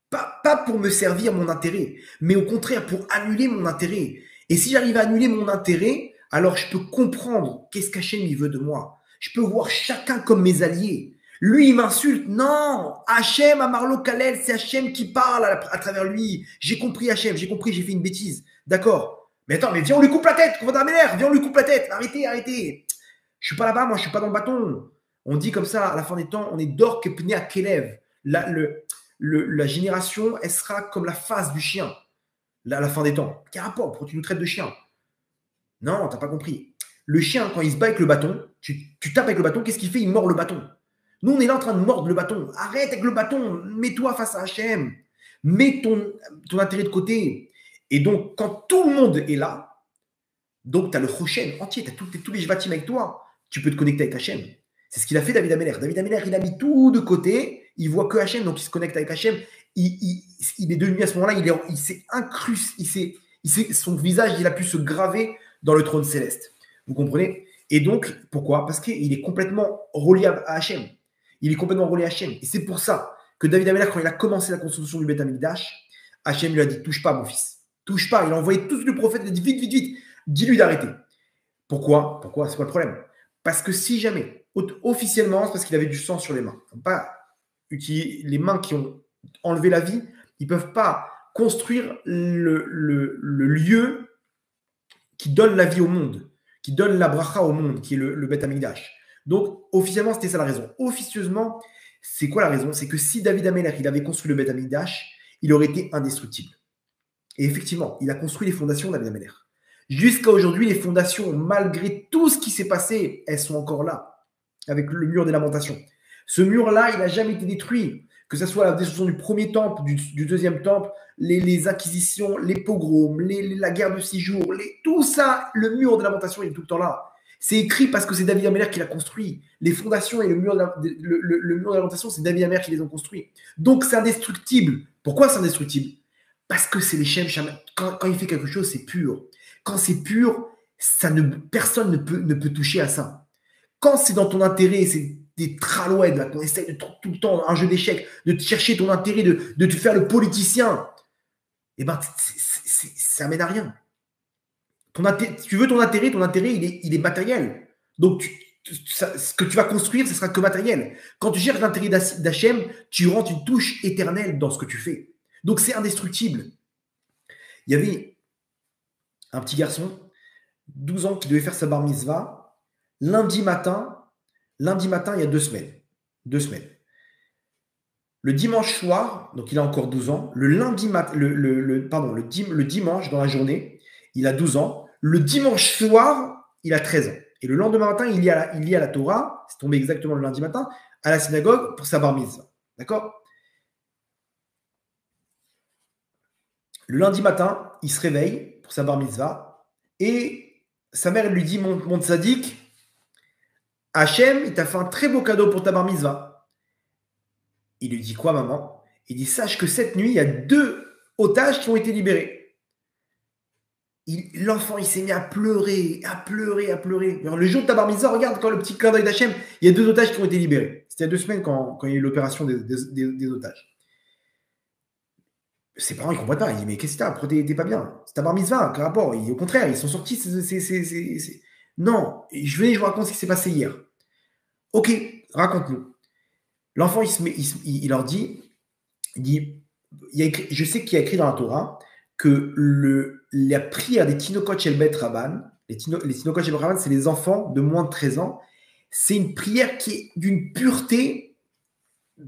pas pour me servir mon intérêt, mais au contraire pour annuler mon intérêt. Et si j'arrive à annuler mon intérêt, alors je peux comprendre qu'est-ce qu'Hachem il veut de moi. Je peux voir chacun comme mes alliés. Lui, il m'insulte. Non, Hachem, Amarlo Kalel, c'est Hachem qui parle à travers lui. J'ai compris Hachem, j'ai compris, j'ai fait une bêtise. D'accord. Mais attends, mais viens, on lui coupe la tête. Viens, on lui coupe la tête. Arrêtez. Je suis pas là-bas, moi, je suis pas dans le bâton. On dit comme ça, à la fin des temps, on est d'or que pne à Kelev. La génération, elle sera comme la face du chien. Là, à la fin des temps. Quel rapport? Pourquoi tu nous traites de chien? Non, t'as pas compris. Le chien, quand il se bat avec le bâton, tu tapes avec le bâton, qu'est-ce qu'il fait? Il mord le bâton. Nous, on est là en train de mordre le bâton. Arrête avec le bâton. Mets-toi face à Hachem. Mets ton intérêt de côté. Et donc, quand tout le monde est là, donc tu as le Rochen entier, tu as tous les Jvatim avec toi, tu peux te connecter avec Hachem. C'est ce qu'il a fait David Amelech. David Amelech, il a mis tout de côté, il voit que Hachem, donc il se connecte avec Hachem. Il est devenu à ce moment-là, il s'est incrusté, son visage, il a pu se graver dans le trône céleste. Vous comprenez? Et donc, pourquoi? Parce qu'il est complètement relié à Hachem. Il est complètement relié à Hachem. Et c'est pour ça que David Amelech, quand il a commencé la construction du Beth Amikdash, Hachem lui a dit, touche pas mon fils. Touche pas. Il a envoyé tous les prophètes, il a dit, vite. Dis-lui d'arrêter. Pourquoi? C'est quoi le problème? Parce que si jamais, officiellement, c'est parce qu'il avait du sang sur les mains. Pas utiliser les mains qui ont enlevé la vie, ils ne peuvent pas construire le lieu qui donne la vie au monde, qui donne la bracha au monde, qui est le Beth Amikdash. Donc, officiellement, c'était ça la raison. Officieusement, c'est quoi la raison? C'est que si David Amelech, il avait construit le Beth Amikdash, il aurait été indestructible. Et effectivement, il a construit les fondations, David Amelech. Jusqu'à aujourd'hui, les fondations, malgré tout ce qui s'est passé, elles sont encore là, avec le mur des lamentations. Ce mur-là, il n'a jamais été détruit, que ce soit la destruction du premier temple, du deuxième temple, les acquisitions, les pogroms, la guerre de 6 jours, tout ça, le mur des lamentations, il est tout le temps là. C'est écrit parce que c'est David Amelech qui l'a construit. Les fondations et le mur de lamentation, c'est David Amelech qui les ont construits. Donc, c'est indestructible. Pourquoi c'est indestructible? Parce que c'est les Shem Shamaim. Quand il fait quelque chose, c'est pur. Quand c'est pur, personne ne peut toucher à ça. Quand c'est dans ton intérêt, c'est des tralouettes, là, qu'on essaie de tout le temps, un jeu d'échecs, de te chercher ton intérêt, de te faire le politicien, eh ben, ça mène à rien. Tu veux ton intérêt, il est matériel. Donc, ce que tu vas construire, ce sera que matériel. Quand tu cherches l'intérêt d'Hachem, tu rentres une touche éternelle dans ce que tu fais. Donc, c'est indestructible. Il y avait un petit garçon, 12 ans, qui devait faire sa bar mitzvah. Lundi matin, il y a 2 semaines. 2 semaines. Le dimanche soir, donc il a encore 12 ans. Le dimanche dans la journée, il a 12 ans. Le dimanche soir, il a 13 ans. Et le lendemain matin, il y a la Torah, c'est tombé exactement le lundi matin, à la synagogue pour sa bar mitzvah. D'accord? Le lundi matin, il se réveille pour sa bar mitzvah et sa mère lui dit, mon tzaddik, Hachem, il t'a fait un très beau cadeau pour ta bar mitzvah. Il lui dit quoi, maman? Il dit, sache que cette nuit, il y a 2 otages qui ont été libérés. L'enfant, il s'est mis à pleurer, à pleurer, à pleurer. Alors, le jour de ta bar mitzvah, regarde quand le petit clin d'œil d'Hachem, il y a 2 otages qui ont été libérés. C'était il y a 2 semaines quand il y a eu l'opération des otages. Ses parents, ils ne comprennent pas. Ils disent, mais qu'est-ce que t'as? Pourquoi t'es pas bien? C'est ta bar mitzvah, quel rapport? Au contraire, ils sont sortis. Non, je vous raconte ce qui s'est passé hier. Ok, raconte-nous. L'enfant, il leur dit, je sais qu'il y a écrit dans la Torah que la prière des Tinokot Shel Bet Rabban, les Tinokot Shel Bet Rabban, c'est les enfants de moins de 13 ans, c'est une prière qui est d'une pureté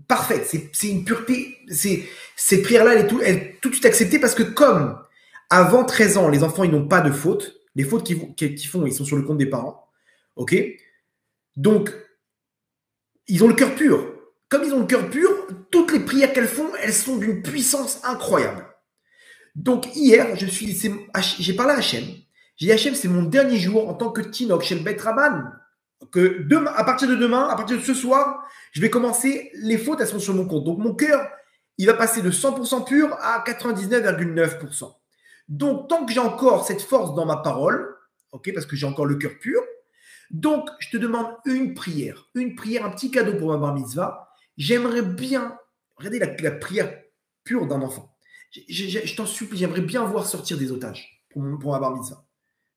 parfaite. C'est une pureté, cette prière-là, elle est tout de suite acceptée parce que comme avant 13 ans, les enfants, ils n'ont pas de faute, les fautes qu'ils font, ils sont sur le compte des parents, ok? Donc, ils ont le cœur pur. Comme ils ont le cœur pur, toutes les prières qu'elles font, elles sont d'une puissance incroyable. Donc hier, j'ai parlé à Hachem. J'ai dit Hachem, c'est mon dernier jour en tant que Tinok chez le Bet Rabban. Que demain, à partir de demain, à partir de ce soir, je vais commencer, les fautes, elles sont sur mon compte. Donc mon cœur, il va passer de 100% pur à 99,9%. Donc tant que j'ai encore cette force dans ma parole, ok, parce que j'ai encore le cœur pur, donc je te demande une prière, un petit cadeau pour ma bar mitzvah. J'aimerais bien, regardez la prière pure d'un enfant. Je t'en supplie, j'aimerais bien voir sortir des otages pour ma bar mitzvah.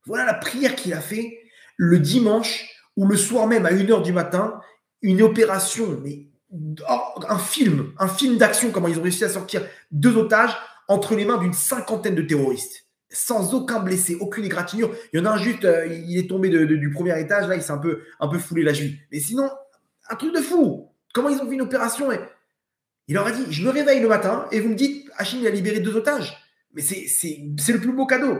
Voilà la prière qu'il a fait le dimanche ou le soir même à 1h du matin, une opération, mais un film d'action, comment ils ont réussi à sortir 2 otages entre les mains d'une 50aine de terroristes, sans aucun blessé, aucune égratignure. Il y en a un juste, il est tombé du premier étage, là, il s'est un peu foulé la cheville. Mais sinon, un truc de fou. Comment ils ont fait une opération? Il leur a dit, je me réveille le matin et vous me dites, Hachim, il a libéré 2 otages. Mais c'est le plus beau cadeau.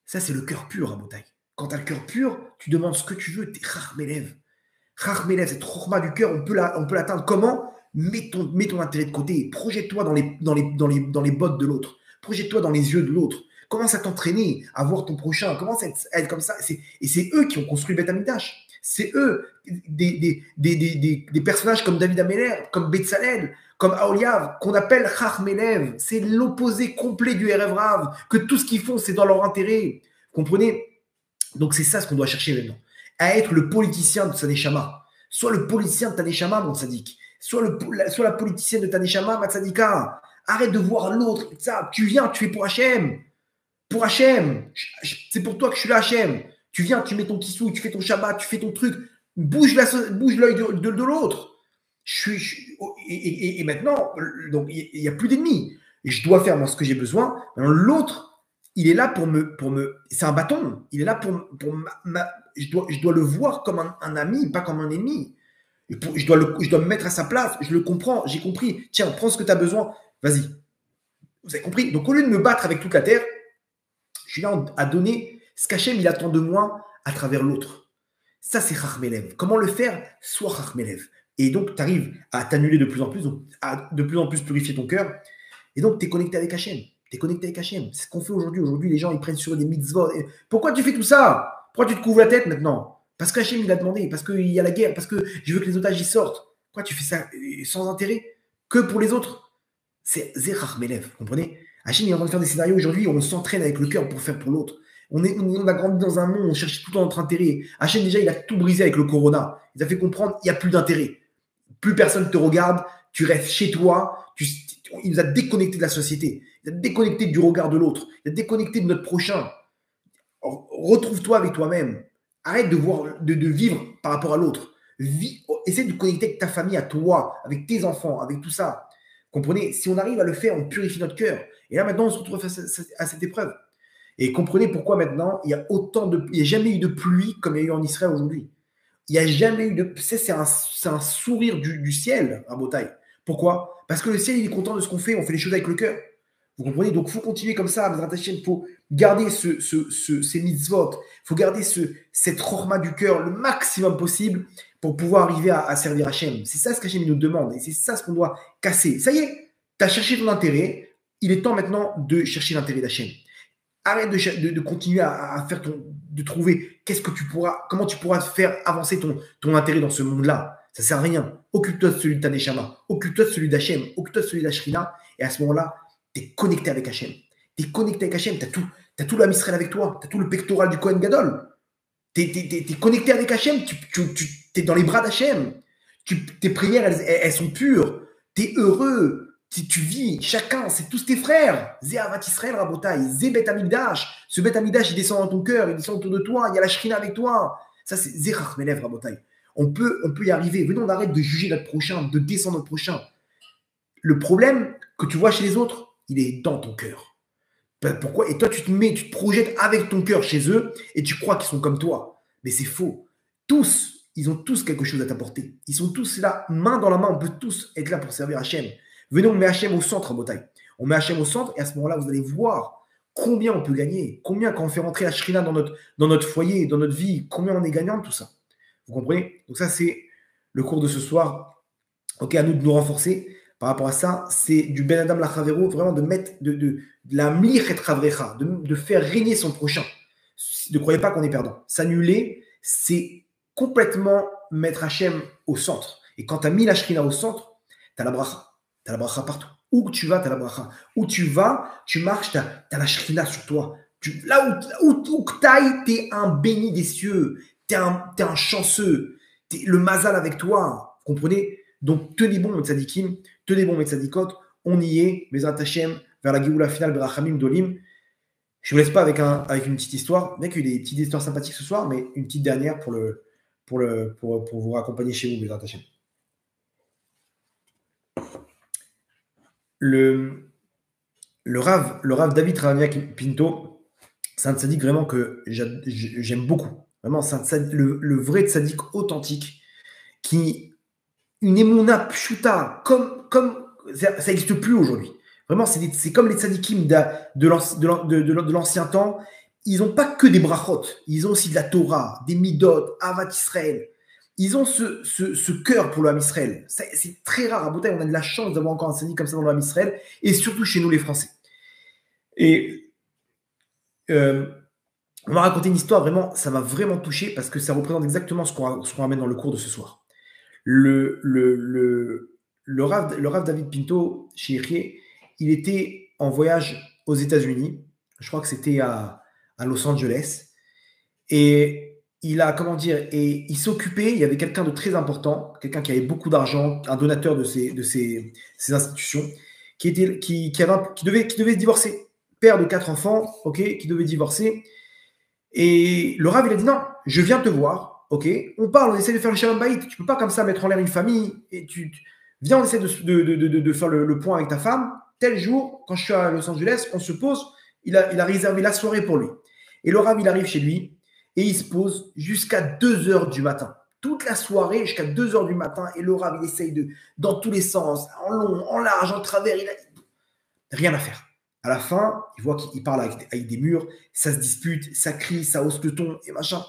Ça, c'est le cœur pur, Rabotai. Quand tu as le cœur pur, tu demandes ce que tu veux, t'es Rachmelev. Rachmelev, cette chorma du cœur, on peut l'atteindre. Comment? Mets ton intérêt de côté. Projette-toi dans les bottes de l'autre. Projette-toi dans les yeux de l'autre. Commence à t'entraîner, à voir ton prochain. Commence à être comme ça. Et c'est eux qui ont construit Beth Amikdash. C'est eux, des personnages comme David Ameller, comme Betzalel, comme Aoliav, qu'on appelle Chachmelev. C'est l'opposé complet du Erev Rav, que tout ce qu'ils font, c'est dans leur intérêt. Vous comprenez? Donc c'est ça ce qu'on doit chercher maintenant. À être le politicien de Taneshama. Soit le politicien de Taneshama, mon tzaddik. Soit la politicienne de Taneshama, ma tzadika. Arrête de voir l'autre. Tu viens, tu fais pour Hachem. Pour Hachem. C'est pour toi que je suis là, Hachem. Tu viens, tu mets ton kissou, tu fais ton Shabbat, tu fais ton truc. Bouge l'œil de l'autre. Et maintenant, donc il n'y a plus d'ennemis. Et je dois faire moi ce que j'ai besoin. L'autre, il est là pour me. C'est un bâton. Il est là je dois le voir comme un ami, pas comme un ennemi. Je dois me mettre à sa place. Je le comprends. J'ai compris. Tiens, prends ce que tu as besoin. Vas-y. Vous avez compris? Donc, au lieu de me battre avec toute la terre, je suis là à donner ce qu'Hachem il attend de moi à travers l'autre. Ça, c'est Chachmelev. Comment le faire? Sois Chachmelev. Et donc, tu arrives à t'annuler de plus en plus, donc à de plus en plus purifier ton cœur. Et donc, tu es connecté avec Hachem. Tu es connecté avec Hachem. C'est ce qu'on fait aujourd'hui. Aujourd'hui, les gens, ils prennent sur des mitzvot. Pourquoi tu fais tout ça? Pourquoi tu te couvres la tête maintenant? Parce qu'Hachem, il a demandé. Parce qu'il y a la guerre. Parce que je veux que les otages, ils sortent. Pourquoi tu fais ça sans intérêt? Que pour les autres? C'est Chachmelev. Vous comprenez? Hachem, il est en train de faire des scénarios aujourd'hui. On s'entraîne avec le cœur pour faire pour l'autre. On a grandi dans un monde, on cherche tout le temps notre intérêt. Hachem, déjà, il a tout brisé avec le corona. Il a fait comprendre qu'il n'y a plus d'intérêt. Plus personne ne te regarde, tu restes chez toi. Il nous a déconnectés de la société. Il a déconnecté du regard de l'autre. Il a déconnecté de notre prochain. Retrouve-toi avec toi-même. Arrête de vivre par rapport à l'autre. Essaie de connecter avec ta famille, à toi, avec tes enfants, avec tout ça. Comprenez? Si on arrive à le faire, on purifie notre cœur. Et là, maintenant, on se retrouve à cette épreuve. Et comprenez pourquoi maintenant, il n'y a jamais eu de pluie comme il y a eu en Israël aujourd'hui. Il n'y a jamais eu de... C'est un sourire du ciel, à Botaï. Pourquoi? Parce que le ciel, il est content de ce qu'on fait. On fait les choses avec le cœur. Vous comprenez? Donc, il faut continuer comme ça. Il faut garder ces mitzvot. Il faut garder cette chorma du cœur le maximum possible pour pouvoir arriver à servir Hachem. C'est ça ce qu'Hachem nous demande. Et c'est ça ce qu'on doit casser. Ça y est, tu as cherché ton intérêt. il est temps maintenant de chercher l'intérêt d'Hachem. Arrête de continuer à faire de trouver comment tu pourras faire avancer ton intérêt dans ce monde-là. Ça ne sert à rien. Occupe-toi de celui de ta Neshama, occupe-toi de celui d'Hachem, occupe-toi de celui d'Ashrina, et à ce moment-là, tu es connecté avec Hachem. Tu es connecté avec Hachem, tu as tout l'Am Israël avec toi, tu as tout le pectoral du Kohen Gadol. Tu es connecté avec Hachem, tu es dans les bras d'Hachem. Tes prières, elles sont pures. Tu es heureux. Tu vis, chacun, c'est tous tes frères. Zé Avat Israël, Rabotai. Zé Bet Amigdash. Ce Bet Amigdash, il descend dans ton cœur, il descend autour de toi. Il y a la Shrina avec toi. Ça, c'est Zé Rachmelev, Rabotai. On peut y arriver. Venons, on arrête de juger notre prochain, de descendre notre prochain. Le problème que tu vois chez les autres, il est dans ton cœur. Pourquoi? Et toi, tu te projettes avec ton cœur chez eux et tu crois qu'ils sont comme toi. Mais c'est faux. Ils ont tous quelque chose à t'apporter. Ils sont tous là, main dans la main. On peut tous être là pour servir Hachem. Venez, on met Hachem au centre, Botaï. On met Hachem au centre et à ce moment-là, vous allez voir combien on peut gagner. Combien, quand on fait rentrer la Shrina dans notre foyer, dans notre vie, combien on est gagnant de tout ça. Vous comprenez? Donc ça, c'est le cours de ce soir. Ok, à nous de nous renforcer. Par rapport à ça, c'est du Ben Adam Lachavero, vraiment de mettre de la mlir et travrecha, de faire régner son prochain. Ne croyez pas qu'on est perdant. S'annuler, c'est complètement mettre Hachem au centre. Et quand tu as mis la Shrina au centre, tu as la bracha. Tu as la bracha partout. Où que tu vas, tu as la bracha. Où tu vas, tu marches, tu as la Shrina sur toi. Là où tu ailles, tu es un béni des cieux. Tu es un chanceux. T'es le mazal avec toi. Vous comprenez? Donc, tenez bon, mes tzadikim. Tenez bon, mes tzadikot. On y est, mes Hachem, vers la Géoula finale, Berachamim Dolim. Je ne vous laisse pas avec une petite histoire. Bien qu'il y ait des petites histoires sympathiques ce soir, mais une petite dernière pour vous raccompagner chez vous, mes Hachem. Le Rav David Ravniak Pinto, c'est un tzaddik vraiment que j'aime beaucoup. Vraiment, c'est le vrai tzaddik authentique qui, une émouna pshuta, comme ça n'existe plus aujourd'hui. Vraiment, c'est comme les tzaddikim de l'ancien temps. Ils n'ont pas que des brachot, ils ont aussi de la Torah, des midot, Avat Israël. Ils ont ce cœur pour le Ham Israël. C'est très rare. À Boutaï, on a de la chance d'avoir encore un tzaddik comme ça dans le Ham Israël, et surtout chez nous les Français. Et on m'a raconté une histoire, vraiment, ça m'a vraiment touché parce que ça représente exactement ce qu'on ramène dans le cours de ce soir. Le Rav David Pinto, chez Yechie, il était en voyage aux États-Unis. Je crois que c'était à Los Angeles. Et il s'occupait, il y avait quelqu'un de très important, quelqu'un qui avait beaucoup d'argent, un donateur de ces institutions, qui devait se divorcer. Père de 4 enfants, ok, qui devait divorcer. Et le Rav, il a dit non, je viens te voir, ok, on parle, on essaie de faire le shalom bayit. Tu peux pas comme ça mettre en l'air une famille. Et viens, on essaie de faire le point avec ta femme. Tel jour, quand je suis à Los Angeles, on se pose. Il a réservé la soirée pour lui. Et le Rav, il arrive chez lui. Et il se pose jusqu'à 2 heures du matin. Toute la soirée, jusqu'à 2 heures du matin. Et le Rav, il essaye dans tous les sens, en long, en large, en travers. Il a rien à faire. À la fin, il voit qu'il parle avec des murs. Ça se dispute, ça crie, ça hausse le ton et machin.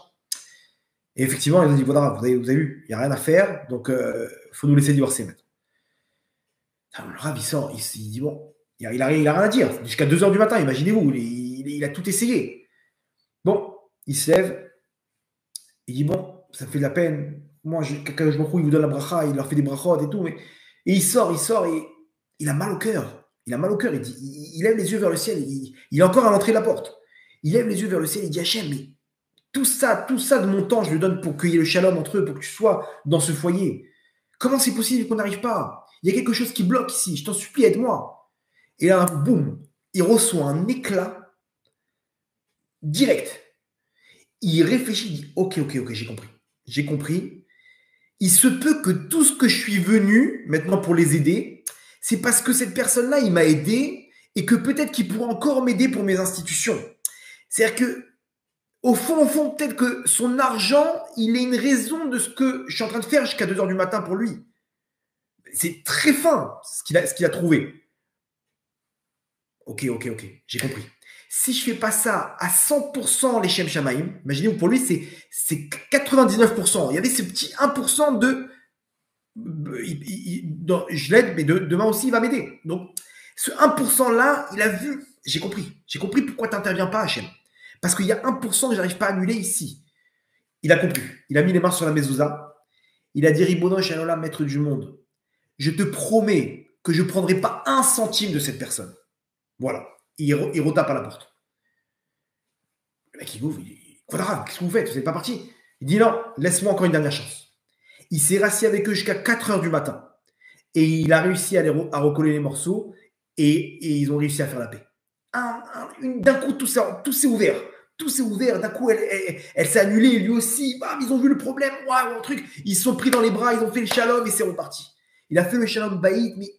Et effectivement, il a dit, voilà, vous avez vu, il n'y a rien à faire. Donc, il faut nous laisser divorcer maintenant. Alors, le Rav, il sort. Il dit, bon, il n'a rien à dire. Jusqu'à 2 heures du matin, imaginez-vous. Il a tout essayé. Bon. Il se lève, il dit bon, ça fait de la peine. Moi, quand je me trouve, il vous donne la bracha, il leur fait des brachot et tout. Et il sort et il a mal au cœur. Il a mal au cœur. Il lève les yeux vers le ciel. Il est encore à l'entrée de la porte. Il lève les yeux vers le ciel. Il dit Hachem, mais tout ça de mon temps, je le donne pour qu'il y ait le shalom entre eux, pour que tu sois dans ce foyer. Comment c'est possible qu'on n'arrive pas? Il y a quelque chose qui bloque ici. Je t'en supplie, aide-moi. Et là, boum, il reçoit un éclat direct. Il réfléchit, il dit ok, j'ai compris. Il se peut que tout ce que je suis venu maintenant pour les aider, c'est parce que cette personne-là, il m'a aidé et que peut-être qu'il pourra encore m'aider pour mes institutions. C'est-à-dire que, au fond, peut-être que son argent, il est une raison de ce que je suis en train de faire jusqu'à 2 heures du matin pour lui. C'est très fin ce qu'il a trouvé. Ok, j'ai compris. Si je ne fais pas ça à 100% les Shem Shamaim, imaginez-vous, pour lui, c'est 99%. Il y avait ce petit 1% je l'aide, mais demain aussi, il va m'aider. Donc, Ce 1% là, il a vu, j'ai compris. J'ai compris pourquoi tu n'interviens pas, Hachem. Parce qu'il y a 1% que je n'arrive pas à annuler ici. Il a compris. Il a mis les mains sur la mezouza. Il a dit, Ribono Shalom, maître du monde, je te promets que je ne prendrai pas un centime de cette personne. Voilà. Il retape à la porte. Le mec, il ouvre, il dit, Quadra, qu'est-ce que vous faites? Vous n'êtes pas parti? Il dit, non, laisse-moi encore une dernière chance. Il s'est rassis avec eux jusqu'à 4 heures du matin. Et il a réussi à recoller les morceaux et ils ont réussi à faire la paix. D'un coup, tout s'est ouvert. Tout s'est ouvert. D'un coup, elle s'est annulée. Lui aussi, bam, ils ont vu le problème. Waouh, un truc. Ils se sont pris dans les bras, ils ont fait le shalom et c'est reparti. Il a fait le shalom baïd, mais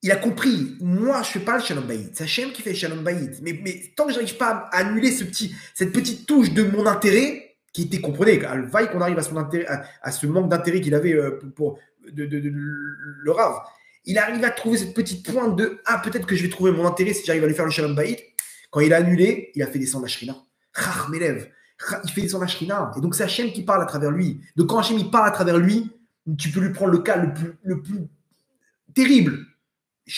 il a compris. Moi, je ne fais pas le shalom baïd. C'est Hachem qui fait le shalom baïd. Mais tant que je n'arrive pas à annuler cette petite touche de mon intérêt, qui était, comprenez, vaille qu'on arrive à son intérêt, à ce manque d'intérêt qu'il avait pour le Rav. Il arrive à trouver cette petite pointe de peut-être que je vais trouver mon intérêt si j'arrive à lui faire le shalom baïd. Quand il a annulé, il a fait descendre la shrina. Il fait descendre la shrina. Et donc c'est Hachem qui parle à travers lui. Donc quand Hachem il parle à travers lui, tu peux lui prendre le cas le plus terrible.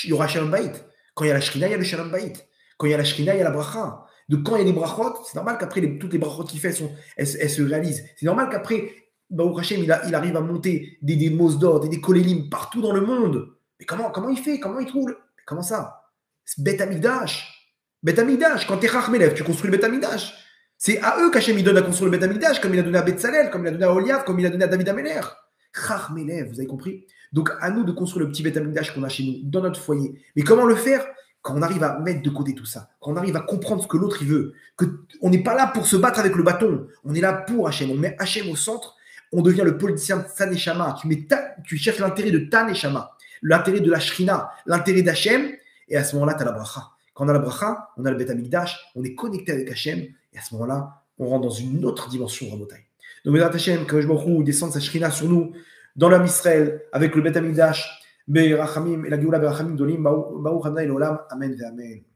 Il y aura shalom baïd. Quand il y a la shrina, il y a le shalom baïd. Quand il y a la shrina, il y a la bracha. Donc quand il y a des brachot, c'est normal qu'après toutes les brachot qu'il fait, elles se réalisent. C'est normal qu'après, Baruch Hashem, il arrive à monter des mosdor, des kolélim partout dans le monde. Mais comment il fait? Comment il trouve? Comment ça? Bet Amigdash. Bet Amigdash. Quand tu es Rachmelev, tu construis le Bet Amigdash. C'est à eux qu'Hachem il donne à construire le Bet Amigdash, comme il a donné à Betzalel, comme il a donné à Oliav, comme il a donné à David Ameler. Rachmelev, vous avez compris? Donc à nous de construire le petit Bet Amigdash qu'on a chez nous, dans notre foyer. Mais comment le faire? Quand on arrive à mettre de côté tout ça, quand on arrive à comprendre ce que l'autre il veut, qu'on n'est pas là pour se battre avec le bâton, on est là pour Hachem, on met Hachem au centre, on devient le politicien de ta neshama, tu cherches l'intérêt de ta neshama, l'intérêt de la shrina, l'intérêt d'Hachem, et à ce moment-là, tu as la bracha. Quand on a la bracha, on a le Bet Amigdash, on est connecté avec Hachem, et à ce moment-là, on rentre dans une autre dimension Rabotai. Donc, Bézat Hachem, que je me descende sa shrina sur nous, dans l'âme Israël, avec le Bet Amigdash, ברחמים, אלא גאולה ברחמים גדולים, ברוך ה' לעולם, אמן ואמן.